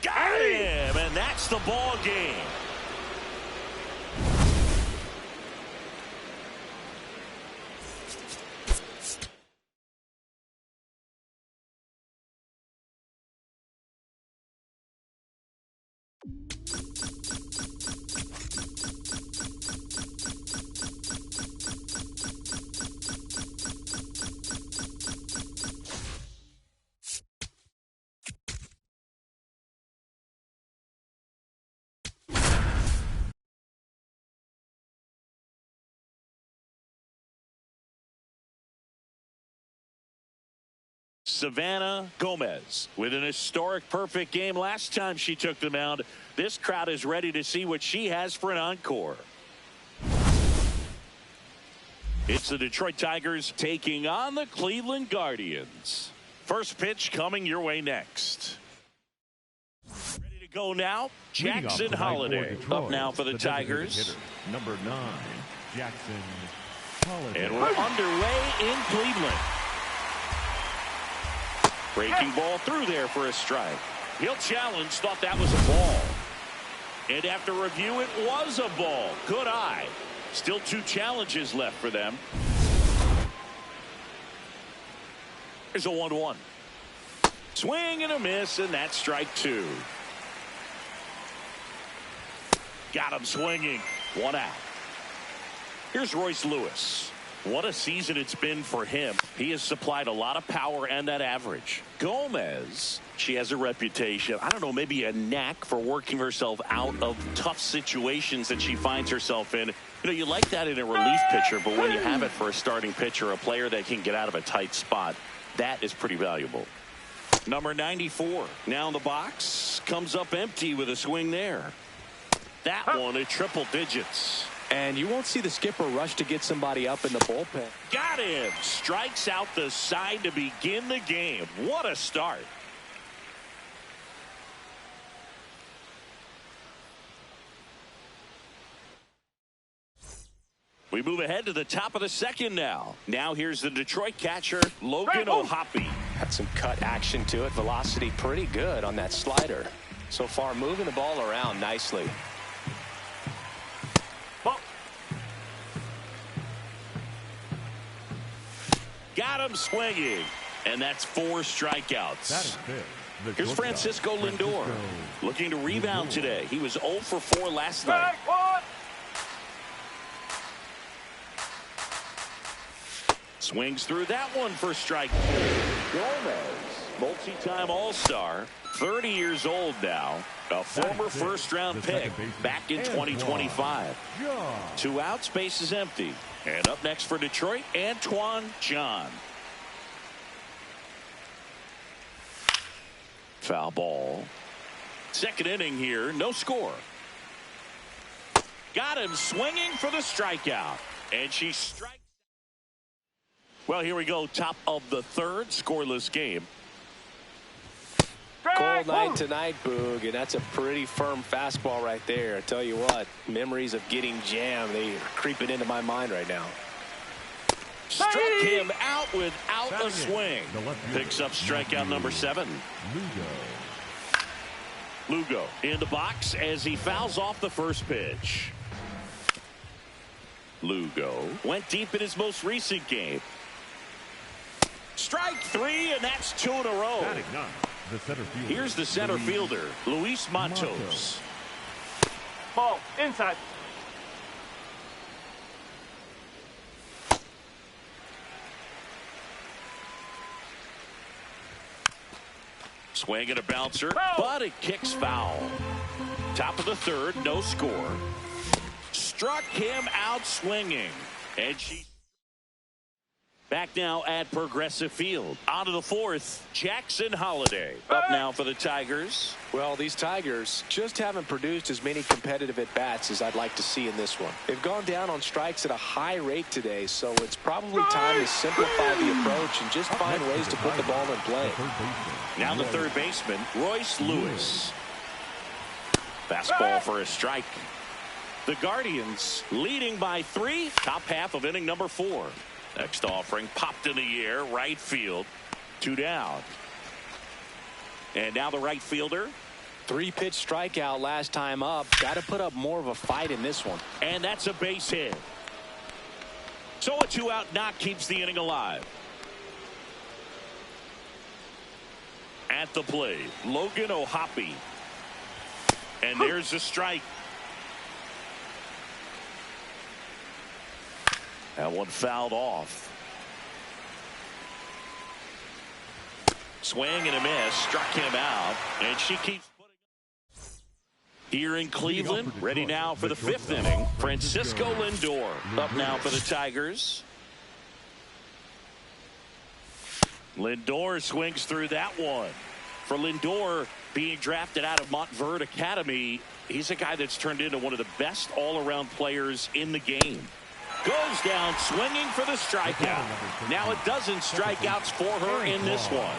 Got him, and that's the ball game. Savannah Gomez with an historic perfect game last time she took the mound. This crowd is ready to see what she has for an encore. It's the Detroit Tigers taking on the Cleveland Guardians. First pitch coming your way next. Ready to go now. Jackson Holiday up now for the Tigers. Number 9, Jackson Holiday. And we're underway in Cleveland. Breaking ball through there for a strike. He'll challenge, thought that was a ball. And after review, it was a ball. Good eye. Still 2 challenges left for them. Here's a 1-1. Swing and a miss, and that's strike 2. Got him swinging. 1 out. Here's Royce Lewis. What a season it's been for him. He has supplied a lot of power and that average. Gomez, she has a reputation, I don't know, maybe a knack for working herself out of tough situations that she finds herself in. You know, you like that in a relief pitcher, but when you have it for a starting pitcher, a player that can get out of a tight spot, that is pretty valuable. Number 94 now in the box, comes up empty with a swing there. that one at triple digits. And you won't see the skipper rush to get somebody up in the bullpen. Got him. Strikes out the side to begin the game. What a start. We move ahead to the top of the second now. Now here's the Detroit catcher, Logan O'Hoppe. Had some cut action to it. Velocity pretty good on that slider. So far moving the ball around nicely. Got him swinging. And that's 4 strikeouts. That is it. Here's Francisco Lindor looking to rebound today. He was 0 for 4 last night. Swings through that one for strike 2. Gomez, multi-time All-Star, 30 years old now, a former first-round pick back in 2025. 2 outs, base is empty. And up next for Detroit, Antoine John. Foul ball. Second inning here, no score. Got him swinging for the strikeout. And she strikes. Well, here we go. Top of the third, scoreless game. Cold night tonight, Boog, and that's a pretty firm fastball right there. I tell you what, memories of getting jammed, they are creeping into my mind right now. Struck him out without a swing. Picks up strikeout number 7. Lugo in the box as he fouls off the first pitch. Lugo went deep in his most recent game. Strike 3, and that's 2 in a row. Here's the center fielder, Luis Matos. Ball, inside. Swing and a bouncer, but it kicks foul. Top of the third, no score. Struck him out swinging. And she back now at Progressive Field. On to the fourth, Jackson Holliday. Up now for the Tigers. Well, these Tigers just haven't produced as many competitive at-bats as I'd like to see in this one. They've gone down on strikes at a high rate today, so it's probably time to simplify the approach and just find ways to put the ball in play. Now the third baseman, Royce Lewis. Fastball for a strike. The Guardians leading by 3, top half of inning number 4. Next offering popped in the air, right field, 2 down. And now the right fielder. 3-pitch strikeout last time up. Got to put up more of a fight in this one. And that's a base hit. So a 2-out knock keeps the inning alive. At the plate, Logan O'Hoppe. And there's a strike. That one fouled off. Swing and a miss. Struck him out. And she keeps putting up. Here in Cleveland, ready now for the 5th inning. Francisco Lindor up now for the Tigers. Lindor swings through that one. For Lindor, being drafted out of Montverde Academy, he's a guy that's turned into one of the best all-around players in the game. Goes down swinging for the strikeout. Now a dozen strikeouts for her in this one.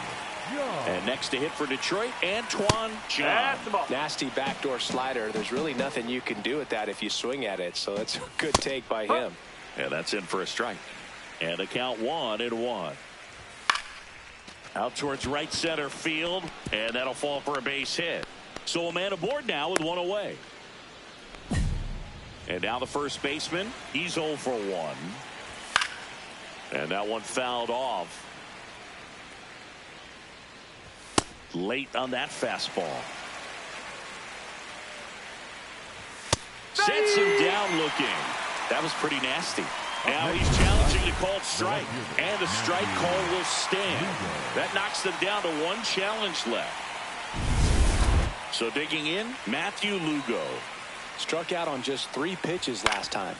And next to hit for Detroit, Antoine John. Nasty backdoor slider. There's really nothing you can do with that if you swing at it. So that's a good take by him. And that's in for a strike. And the count 1-1. Out towards right center field. And that'll fall for a base hit. So a man aboard now with 1 away. And now the first baseman, he's 0 for 1. And that one fouled off. Late on that fastball. Sets him down looking. That was pretty nasty. Now he's challenging the called strike. And the strike call will stand. That knocks them down to 1 challenge left. So digging in, Matthew Lugo. Struck out on just 3 pitches last time.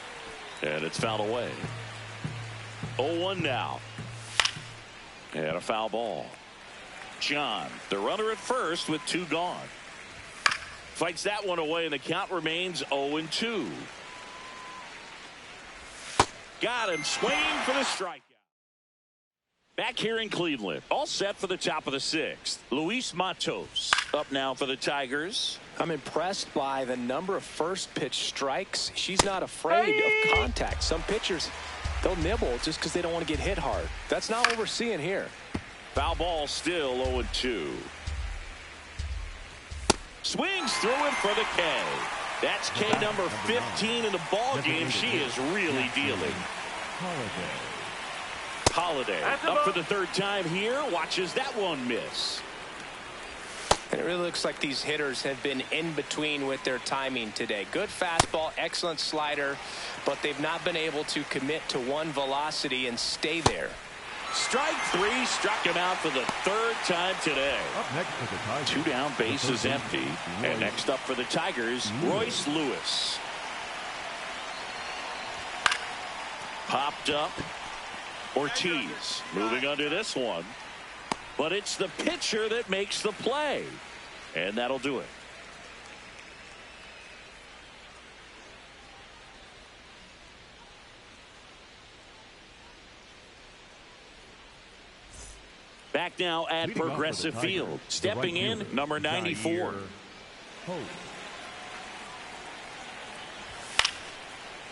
And it's fouled away. 0-1 now. And a foul ball. John, the runner at first with 2 gone. Fights that one away, and the count remains 0-2. Got him swinging for the strikeout. Back here in Cleveland, all set for the top of the 6th. Luis Matos up now for the Tigers. I'm impressed by the number of first pitch strikes. She's not afraid of contact. Some pitchers, they'll nibble just because they don't want to get hit hard. That's not what we're seeing here. Foul ball, still 0-2. Swings through it for the K. That's K number 15 in the ball game. She is really dealing. Holiday up for the 3rd time here. Watches that one miss. And it really looks like these hitters have been in between with their timing today. Good fastball, excellent slider, but they've not been able to commit to one velocity and stay there. Strike 3, struck him out for the 3rd time today. Up next for the Tigers. 2 down, bases empty. And next up for the Tigers, Royce Lewis. Popped up. Ortiz moving under this one. But it's the pitcher that makes the play. And that'll do it. Back now at Progressive Field. Stepping in, number 94.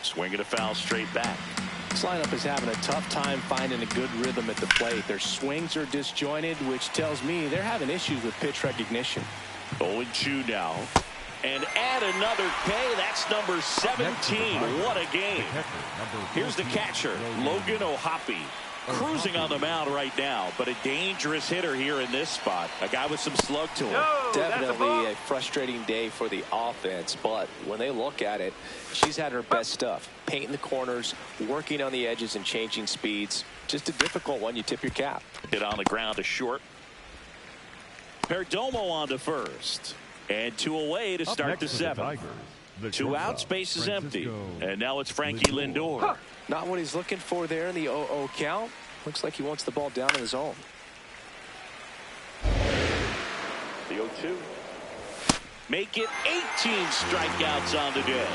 Swinging a foul straight back. This lineup is having a tough time finding a good rhythm at the plate. Their swings are disjointed, which tells me they're having issues with pitch recognition. 0-2 now. And add another K. That's number 17. What a game. Here's the catcher, Logan O'Hoppe. Cruising on the mound right now, but a dangerous hitter here in this spot. A guy with some slug to him. Definitely a frustrating day for the offense, but when they look at it, she's had her best stuff. Painting the corners, working on the edges, and changing speeds. Just a difficult one. You tip your cap. Hit on the ground to short. Perdomo on to first. And 2 away to start the 7th. 2 outs, space is empty. And now it's Frankie Lindor. Not what he's looking for there in the 0-0 count. Looks like he wants the ball down in his own. The 0-2. Make it 18 strikeouts on the day.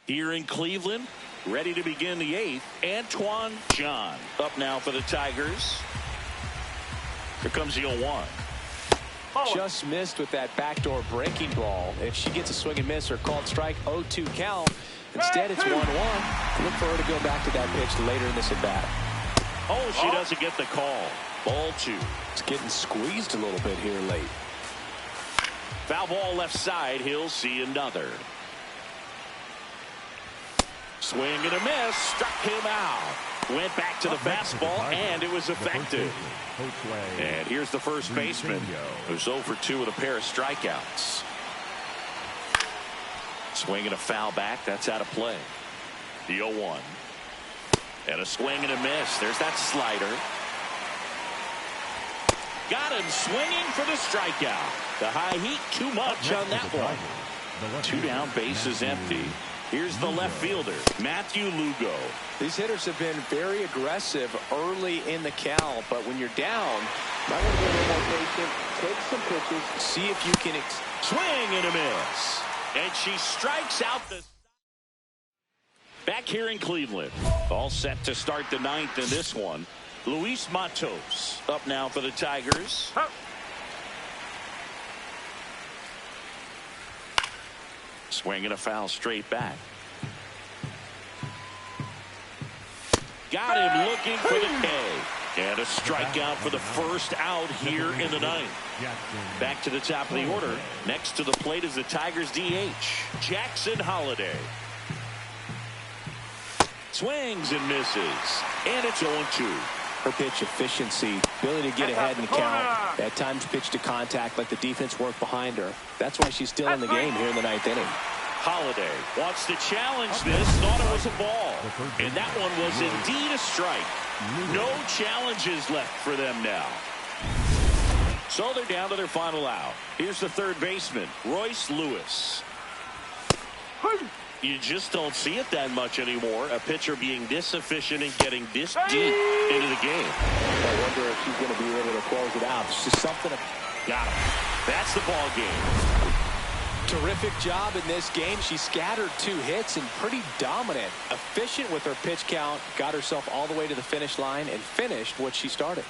Here in Cleveland, ready to begin the 8th, Antoine John up now for the Tigers. Here comes the 0-1. Just missed with that backdoor breaking ball. If she gets a swing and miss or called strike, 0-2 count. Instead, it's 1-1. Look for her to go back to that pitch later in this at bat. Oh, she doesn't get the call. Ball 2. It's getting squeezed a little bit here late. Foul ball left side. He'll see another. Swing and a miss. Struck him out. Went back to the fastball, and it was effective. And here's the first baseman, who's 0 for 2 with a pair of strikeouts. Swing and a foul back. That's out of play. The 0-1. And a swing and a miss. There's that slider. Got him swinging for the strikeout. The high heat, too much on that one. 2 down, bases empty. Here's the left fielder, Matthew Lugo. These hitters have been very aggressive early in the count, but when you're down, might want to be a little more patient, take some pitches, see if you can swing and a miss. And she strikes out the... Back here in Cleveland, all set to start the 9th in this one. Luis Matos up now for the Tigers. Swinging a foul straight back. Got him looking for the K. And a strikeout for the first out here in the 9th. Back to the top of the order. Next to the plate is the Tigers DH, Jackson Holiday. Swings and misses. And it's 0-2. Her pitch efficiency, ability to get ahead and count. At times pitch to contact, like the defense worked behind her. That's why she's still in the game here in the 9th inning. Holiday wants to challenge this, thought it was a ball. And that one was indeed a strike. No challenges left for them now. So they're down to their final out. Here's the 3rd baseman, Royce Lewis. You just don't see it that much anymore. A pitcher being this efficient and getting this deep into the game. I wonder if she's going to be able to close it out. It's just something Got him. That's the ball game. Terrific job in this game. She scattered 2 hits and pretty dominant. Efficient with her pitch count. Got herself all the way to the finish line and finished what she started.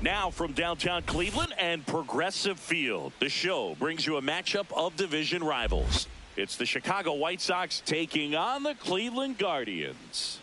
Now from downtown Cleveland and Progressive Field, the show brings you a matchup of division rivals. It's the Chicago White Sox taking on the Cleveland Guardians.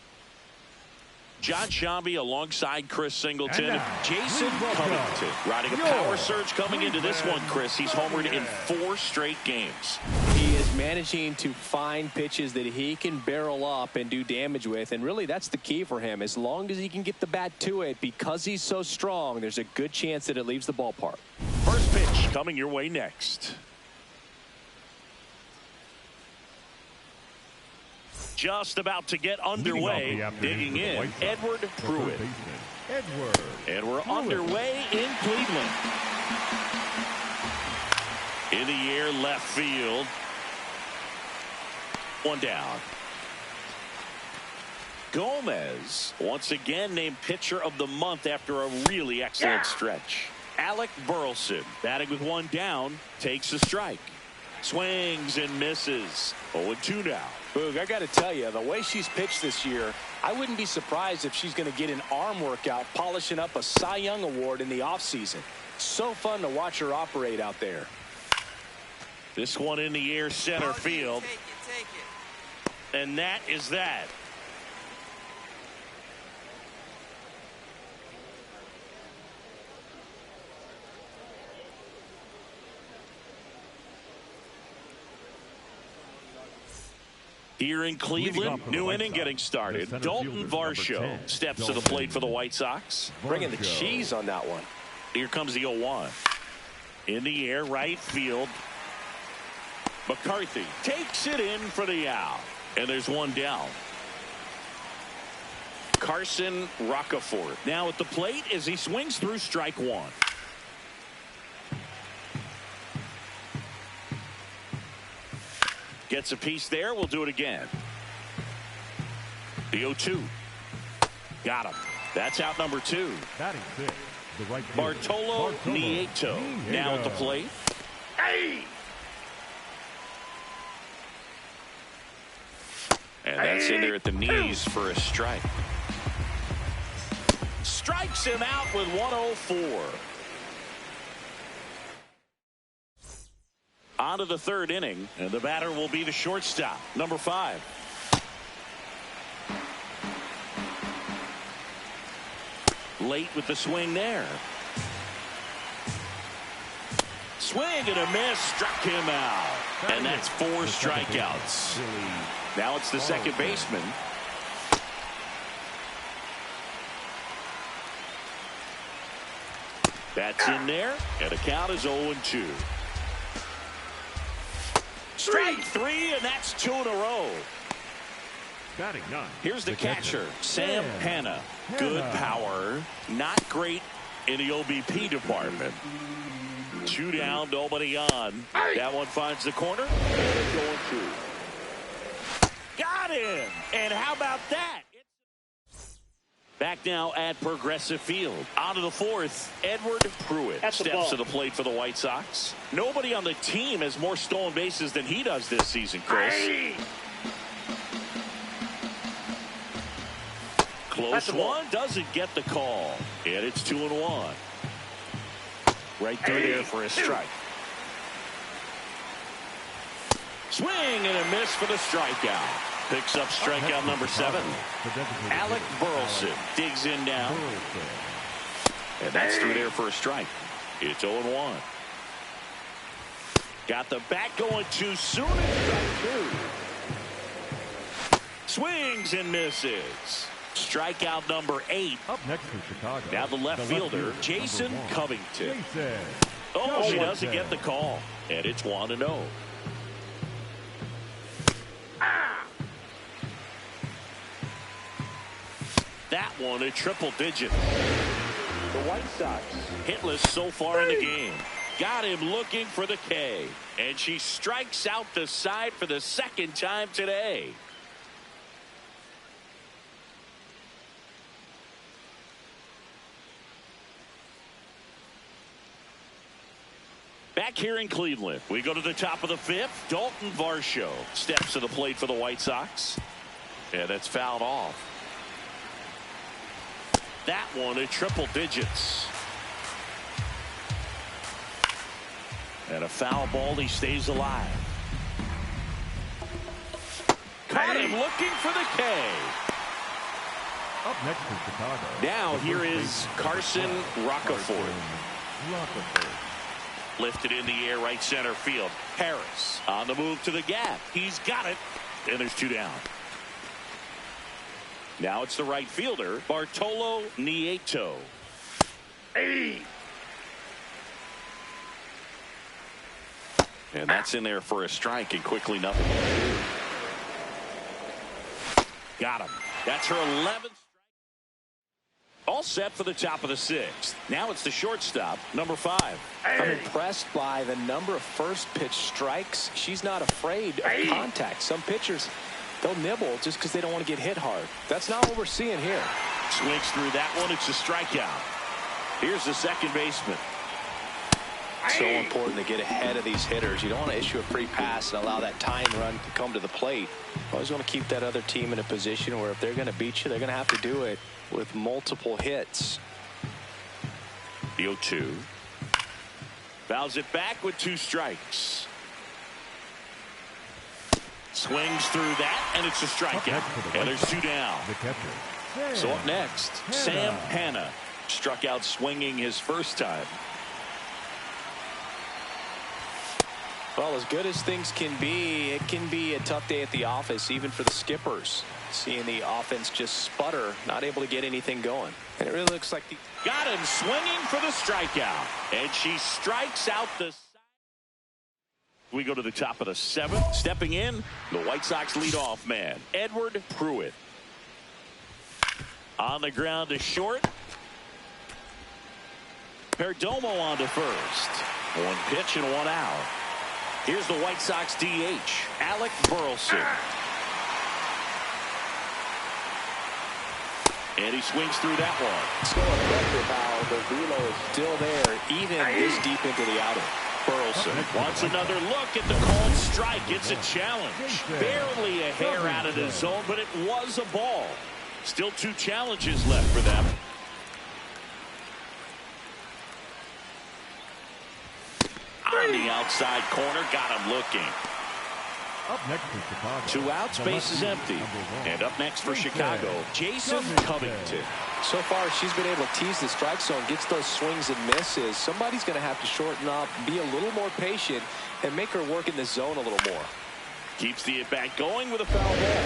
John Shambi alongside Chris Singleton. Jason Covington riding a power surge coming into this one, Chris. He's homered in 4 straight games. He is managing to find pitches that he can barrel up and do damage with, and really that's the key for him. As long as he can get the bat to it, because he's so strong, there's a good chance that it leaves the ballpark. First pitch coming your way next. Just about to get underway. Digging in, Edward Pruitt. And we're underway in Cleveland. In the air, left field. One down. Gomez, once again named pitcher of the month after a really excellent stretch. Alec Burleson, batting with 1 down, takes a strike. Swings and misses. 0-2 now. Boog, I got to tell you, the way she's pitched this year, I wouldn't be surprised if she's going to get an arm workout polishing up a Cy Young award in the offseason. So fun to watch her operate out there. This one in the air, center field. Take it. And that is that. Here in Cleveland, new inning getting started. Dalton Varsho steps to the plate for the White Sox. Bringing the cheese on that one. Here comes the 0-1. In the air, right field. McCarthy takes it in for the out. And there's 1 down. Carson Roccaforte now at the plate as he swings through strike 1. Gets a piece there. We'll do it again. The 0-2. Got him. That's out number 2. Bartolo Nieto now at the plate. Hey! And that's in there at the knees for a strike. Strikes him out with 104. On to the 3rd inning, and the batter will be the shortstop, number 5. Late with the swing there. Swing and a miss, struck him out. And that's 4 strikeouts. Now it's the second baseman. That's in there, and the count is 0-2. Strike three, and that's 2 in a row. Batting ninth. Here's the catcher, Sam Hanna. Good power, not great in the OBP department. 2 down, nobody on. That one finds the corner, and it's 0-2. Got him! And how about that? Back now at Progressive Field. On to the fourth, Edward Pruitt steps to the plate for the White Sox. Nobody on the team has more stolen bases than he does this season, Chris. Close one, doesn't get the call. And it's 2-1. Right through there for a strike. Swing and a miss for the strikeout. Picks up strikeout number 7. Alec Burleson digs in down. And that's through there for a strike. It's 0-1. Got the bat going too soon. Strike 2. Swings and misses. Strikeout number 8. Up next for Chicago. Now the left fielder, Jason Covington. Oh, she doesn't get the call. And it's 1-0. That one a triple digit. The White Sox hitless so far in the game. Got him looking for the K. And she strikes out the side for the second time today. Back here in Cleveland, we go to the top of the 5th. Dalton Varsho steps to the plate for the White Sox. And that's fouled off. That one a triple digits. And a foul ball, he stays alive. Caught him looking for the K. Up next for Chicago. Now here is Carson Roccaforte. Lifted in the air, right center field. Harris on the move to the gap. He's got it. And there's 2 down. Now it's the right fielder, Bartolo Nieto. And that's in there for a strike, and quickly nothing. Got him. That's her 11th strike. All set for the top of the 6th. Now it's the shortstop, number 5. I'm impressed by the number of first pitch strikes. She's not afraid of contact. Some pitchers, they'll nibble just because they don't want to get hit hard. That's not what we're seeing here. Swings through that one. It's a strikeout. Here's the second baseman. So important to get ahead of these hitters. You don't want to issue a free pass and allow that tying run to come to the plate. You always want to keep that other team in a position where if they're going to beat you, they're going to have to do it with multiple hits. The 0-2. Fouls it back with 2 strikes. Swings through that, and it's a strikeout. And there's 2 down. So up next, Sam Hanna. Struck out swinging his first time. Well, as good as things can be, it can be a tough day at the office, even for the skippers. Seeing the offense just sputter, not able to get anything going. And it really looks like got him swinging for the strikeout. And she strikes out the... We go to the top of the 7th. Stepping in, the White Sox leadoff man, Edward Pruitt. On the ground to short. Perdomo on to first. 1 pitch and 1 out. Here's the White Sox DH, Alec Burleson. And he swings through that one. So impressive how the velo is still there, even this deep into the outing. Burleson wants another look at the called strike. It's a challenge. Barely a hair out of the zone, but it was a ball. Still 2 challenges left for them. On the outside corner, got him looking. Up next for Chicago. 2 outs, base is empty. And up next for Chicago, Jason Covington. So far, she's been able to tease the strike zone, gets those swings and misses. Somebody's going to have to shorten up, be a little more patient, and make her work in the zone a little more. Keeps the at-bat going with a foul ball.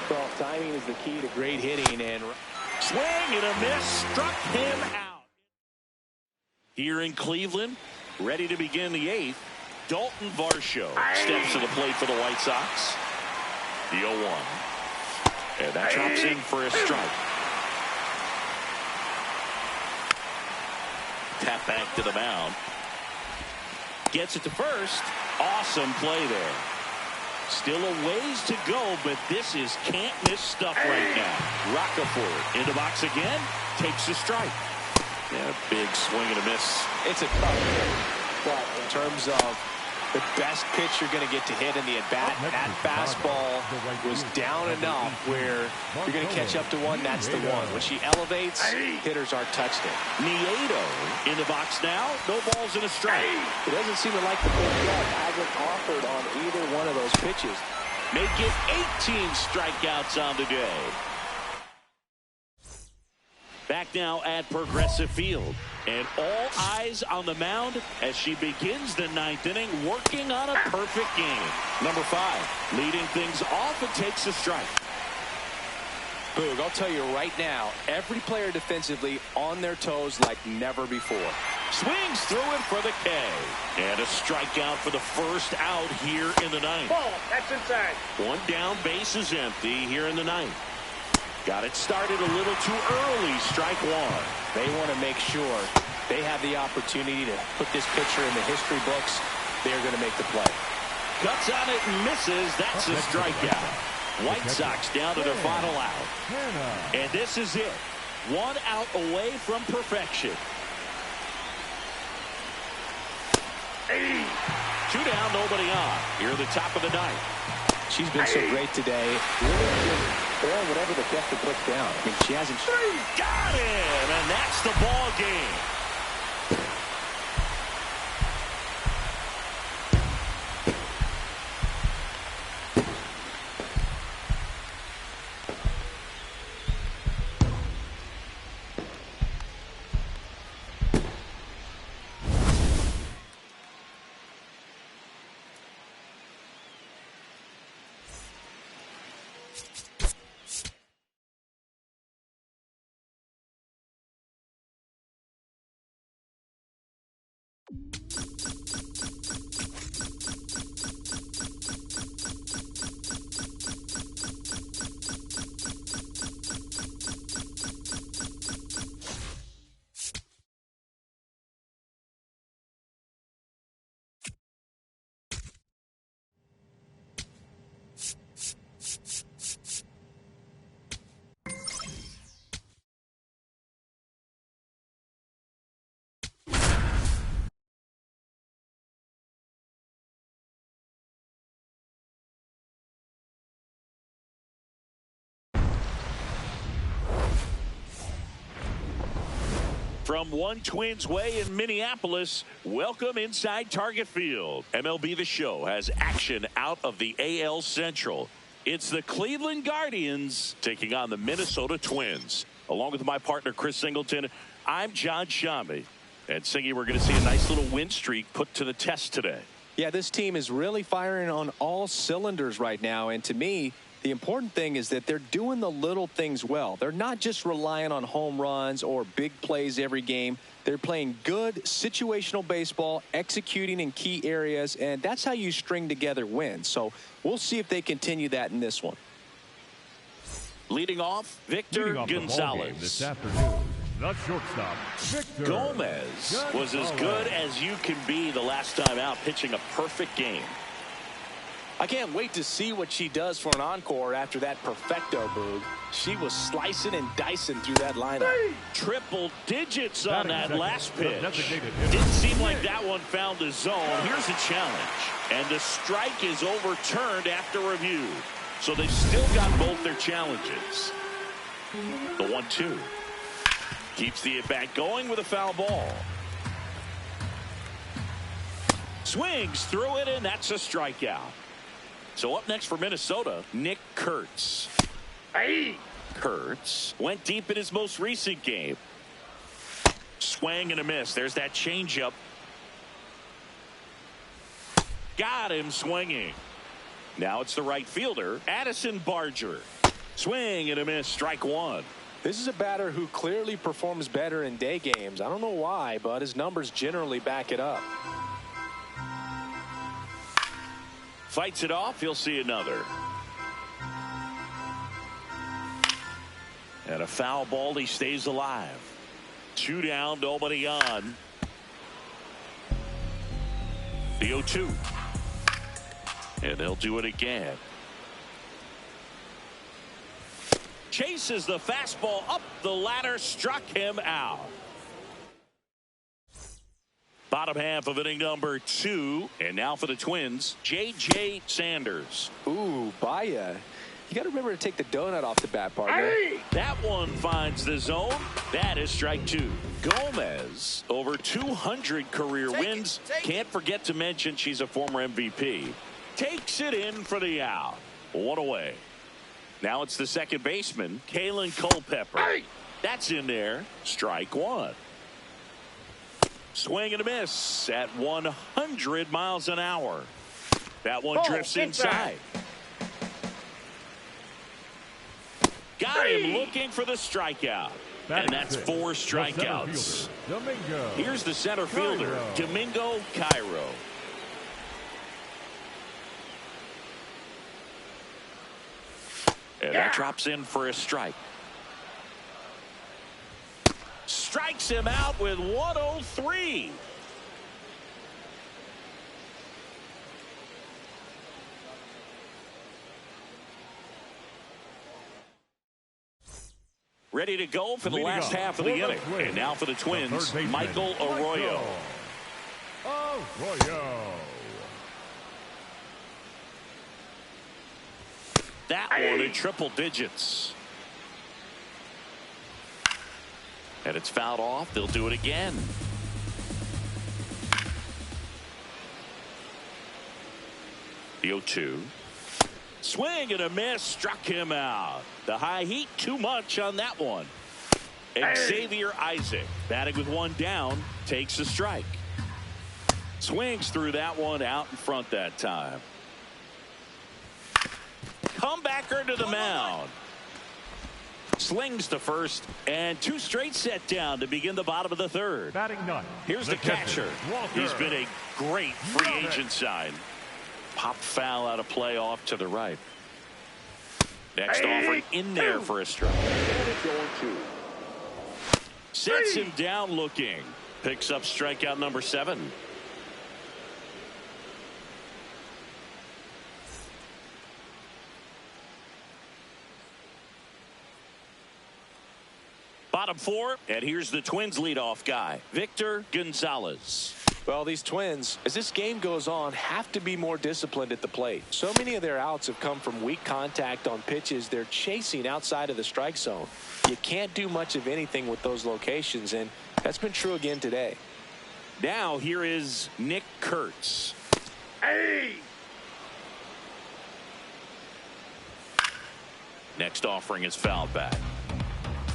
Well, timing is the key to great hitting, and swing and a miss, struck him out. Here in Cleveland, ready to begin the 8th, Dalton Varsho steps to the plate for the White Sox. The 0-1. And that drops in for a strike. Tap back to the mound. Gets it to first. Awesome play there. Still a ways to go, but this is can't-miss stuff right now. Rockefeller in the box again. Takes a strike. And a big swing and a miss. It's a tough hit. But in terms of the best pitch you're going to get to hit in the at-bat, that fastball was down enough where you're going to catch up to one. That's the one. When she elevates, hitters aren't touched it. Nieto in the box now. No balls and a strike. It doesn't seem like the pitch hasn't offered on either one of those pitches. Make it 18 strikeouts on the day. Back now at Progressive Field. And all eyes on the mound as she begins the 9th inning, working on a perfect game. Number 5, leading things off and takes a strike. Boog, I'll tell you right now, every player defensively on their toes like never before. Swings through it for the K. And a strikeout for the first out here in the 9th. Ball, that's inside. One down, base is empty here in the 9th. Got it started a little too early. Strike 1. They want to make sure they have the opportunity to put this pitcher in the history books. They're going to make the play. Cuts on it and misses. That's a strikeout. White Sox down to their final out. And this is it. One out away from perfection. 2 down, nobody on. Here at the top of the 9th. She's been so great today. Really just throwing whatever the catcher puts down. I mean, she hasn't. Got him, and that's the ball game. From one Twins way in Minneapolis, welcome inside Target Field. MLB The Show has action out of the AL Central. It's the Cleveland Guardians taking on the Minnesota Twins. Along with my partner, Chris Singleton, I'm John Shambi. And Singy, we're going to see a nice little win streak put to the test today. Yeah, this team is really firing on all cylinders right now. And to me, the important thing is that they're doing the little things well. They're not just relying on home runs or big plays every game. They're playing good situational baseball, executing in key areas, and that's how you string together wins. So we'll see if they continue that in this one. Leading off, Victor Gonzalez. This afternoon, the shortstop, Victor Gomez was as good as you can be the last time out, pitching a perfect game. I can't wait to see what she does for an encore after that perfecto, Boog. She was slicing and dicing through that lineup. Triple digits on that last pitch. Didn't seem like that one found the zone. Here's a challenge. And the strike is overturned after review. So they've still got both their challenges. The 1-2. Keeps the at-bat going with a foul ball. Swings through it, and that's a strikeout. So up next for Minnesota, Nick Kurtz. Kurtz went deep in his most recent game. Swing and a miss. There's that changeup. Got him swinging. Now it's the right fielder, Addison Barger. Swing and a miss. Strike 1. This is a batter who clearly performs better in day games. I don't know why, but his numbers generally back it up. Fights it off. He'll see another. And a foul ball. He stays alive. 2 down, nobody on. The 0-2. And they'll do it again. Chases the fastball up the ladder, struck him out. Bottom half of inning number 2. And now for the Twins, J.J. Sanders. Ooh, Baya. You got to remember to take the donut off the bat, partner. That one finds the zone. That is strike 2. Gomez, over 200 career wins. Can't forget to mention she's a former MVP. Takes it in for the out. 1 away. Now it's the second baseman, Kalen Culpepper. That's in there. Strike 1. Swing and a miss at 100 miles an hour. That one drifts inside. Got him looking for the strikeout. And that's 4 strikeouts. Here's the center fielder, Domingo Cairo. And that drops in for a strike. Strikes him out with 103. Ready to go for the last half of the inning. And now for the Twins, Michael Arroyo. That one in triple digits. And it's fouled off. They'll do it again. The 0-2. Swing and a miss. Struck him out. The high heat too much on that one. Xavier Isaac batting with 1 down. Takes a strike. Swings through that one out in front that time. Comebacker to the mound. Slings to first, and 2 straight set down to begin the bottom of the 3rd. Batting 9. Here's the catcher. He's been a great free agent sign. Pop foul out of play off to the right. Next offering in there for a strike. Sets him down looking. Picks up strikeout number 7. Bottom 4, and here's the Twins leadoff guy, Victor Gonzalez. Well, these Twins, as this game goes on, have to be more disciplined at the plate. So many of their outs have come from weak contact on pitches they're chasing outside of the strike zone. You can't do much of anything with those locations, and that's been true again today. Now here is Nick Kurtz. Next offering is fouled back.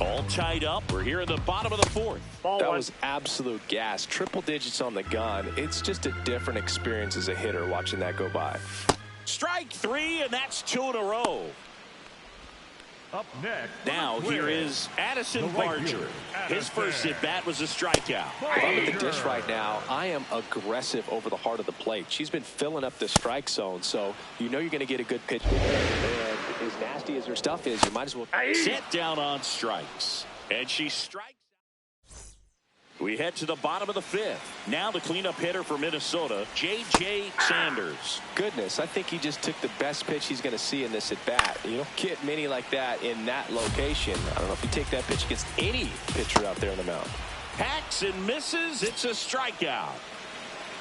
All tied up. We're here in the bottom of the 4th. That was absolute gas. Triple digits on the gun. It's just a different experience as a hitter watching that go by. Strike 3, and that's 2 in a row. Up next. Now here is Addison Barger. His first at bat was a strikeout. If I'm at the dish right now, I am aggressive over the heart of the plate. She's been filling up the strike zone, so you know you're going to get a good pitch with her. And as nasty as her stuff is, you might as well set down on strikes. And she strikes. We head to the bottom of the 5th. Now the cleanup hitter for Minnesota, J.J. Sanders. Goodness, I think he just took the best pitch he's going to see in this at bat. You don't get many like that in that location. I don't know if you take that pitch against any pitcher out there on the mound. Hacks and misses. It's a strikeout.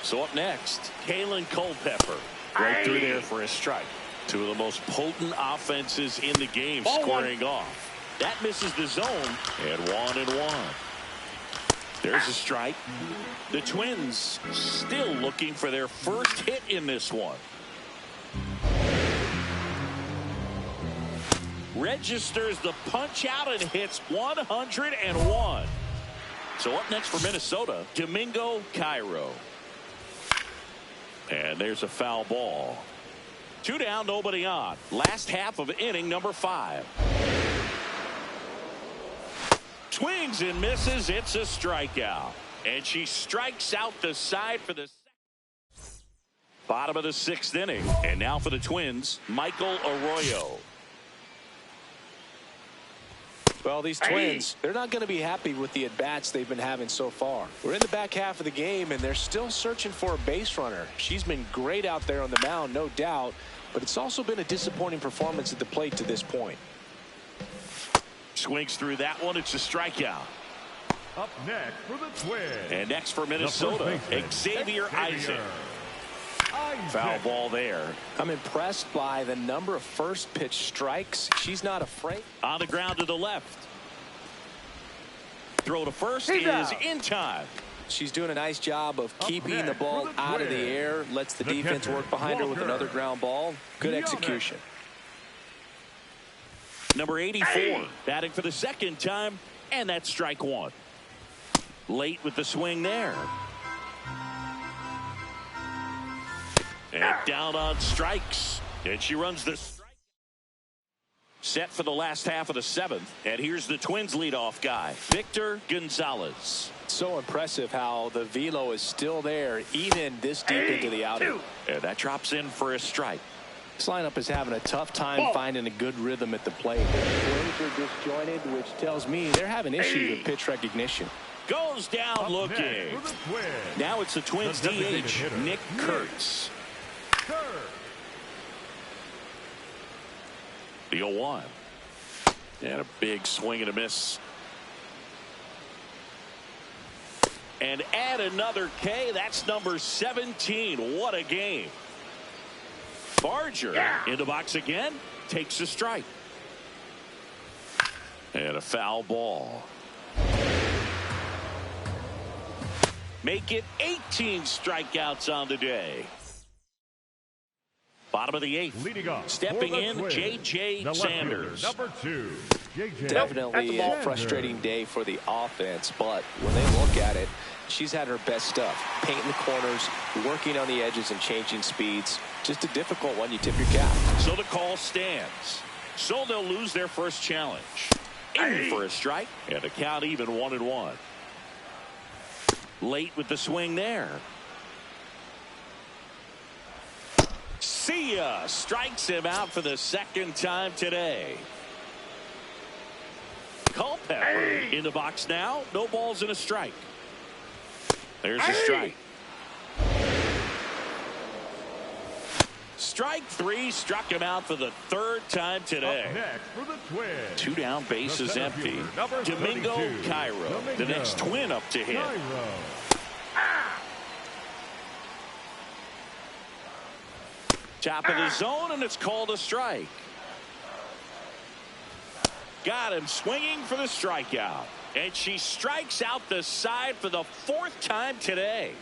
So up next, Kalen Culpepper. Right through there for a strike. 2 of the most potent offenses in the game squaring off. That misses the zone, and 1-1. There's a strike. The Twins still looking for their first hit in this one. Registers the punch out and hits 101. So up next for Minnesota, Domingo Cairo. And there's a foul ball. 2 down, nobody on. Last half of inning number 5. Swings and misses. It's a strikeout. And she strikes out the side for the bottom of the 6th inning. And now for the Twins, Michael Arroyo. Well, these Twins, they're not going to be happy with the at-bats they've been having so far. We're in the back half of the game, and they're still searching for a base runner. She's been great out there on the mound, no doubt, but it's also been a disappointing performance at the plate to this point. Swings through that one. It's a strikeout. Up next for the Twins. And next for Minnesota, Xavier Isaac. Foul ball there. I'm impressed by the number of first pitch strikes. She's not afraid. On the ground to the left. Throw to first is in time. She's doing a nice job of keeping the ball out of the air. Lets the defense work behind her with another ground ball. Good execution. Number 84 batting for the 2nd time, and that's strike 1. Late with the swing there. And down on strikes. And she runs the strike. Set for the last half of the 7th. And here's the Twins leadoff guy, Victor Gonzalez. So impressive how the velo is still there, even this deep into the outing. And that drops in for a strike. This lineup is having a tough time finding a good rhythm at the plate. Their swings are disjointed, which tells me they're having issues with pitch recognition. Goes down looking. Now it's the Twins DH, Nick Kurtz. The 0-1. And a big swing and a miss. And add another K. That's number 17. What a game. Barger in the box again. Takes a strike. And a foul ball. Make it 18 strikeouts on the day. Bottom of the 8th. Leading off, stepping in, J.J. Sanders. Number 2, J.J. Definitely a frustrating day for the offense, but when they look at it, she's had her best stuff. Painting the corners, working on the edges, and changing speeds. Just a difficult one. You tip your cap. So the call stands. So they'll lose their first challenge. In for a strike, and a count even 1-1. Late with the swing there. See ya. Strikes him out for the 2nd time today. Culpepper in the box now. No balls and a strike. There's a strike. Strike 3 struck him out for the 3rd time today. Up next for the Twins. 2 down, bases empty. Domingo Cairo, the next Twin up to hit. Top of the zone, and it's called a strike. Got him swinging for the strikeout. And she strikes out the side for the 4th time today.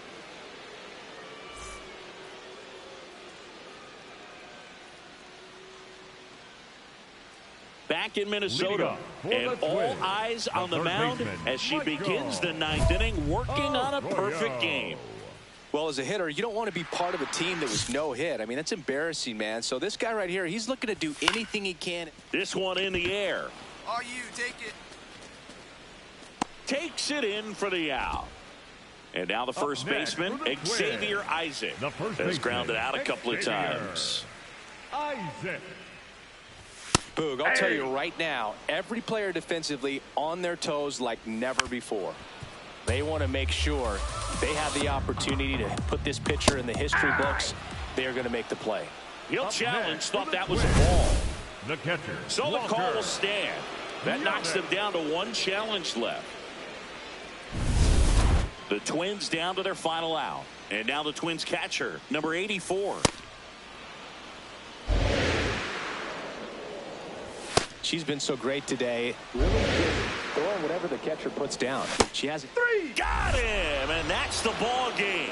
Back in Minnesota, and all eyes on the mound as she begins the 9th inning, working on a perfect game. Well, as a hitter, you don't want to be part of a team that was no hit. I mean, that's embarrassing, man. So this guy right here, he's looking to do anything he can. This one in the air. Are you? Take it. Takes it in for the out. And now the first baseman, Xavier Isaac, has grounded out a couple of times. Isaac. Boog, I'll tell you right now, every player defensively on their toes like never before. They want to make sure they have the opportunity to put this pitcher in the history books. They are going to make the play. He'll challenge, thought that was a ball. The catcher. So the call will stand. That knocks them down to 1 challenge left. The Twins down to their final out. And now the Twins catcher, number 84. She's been so great today. Really good throwing whatever the catcher puts down. She has it. 3. Got him, and that's the ball game.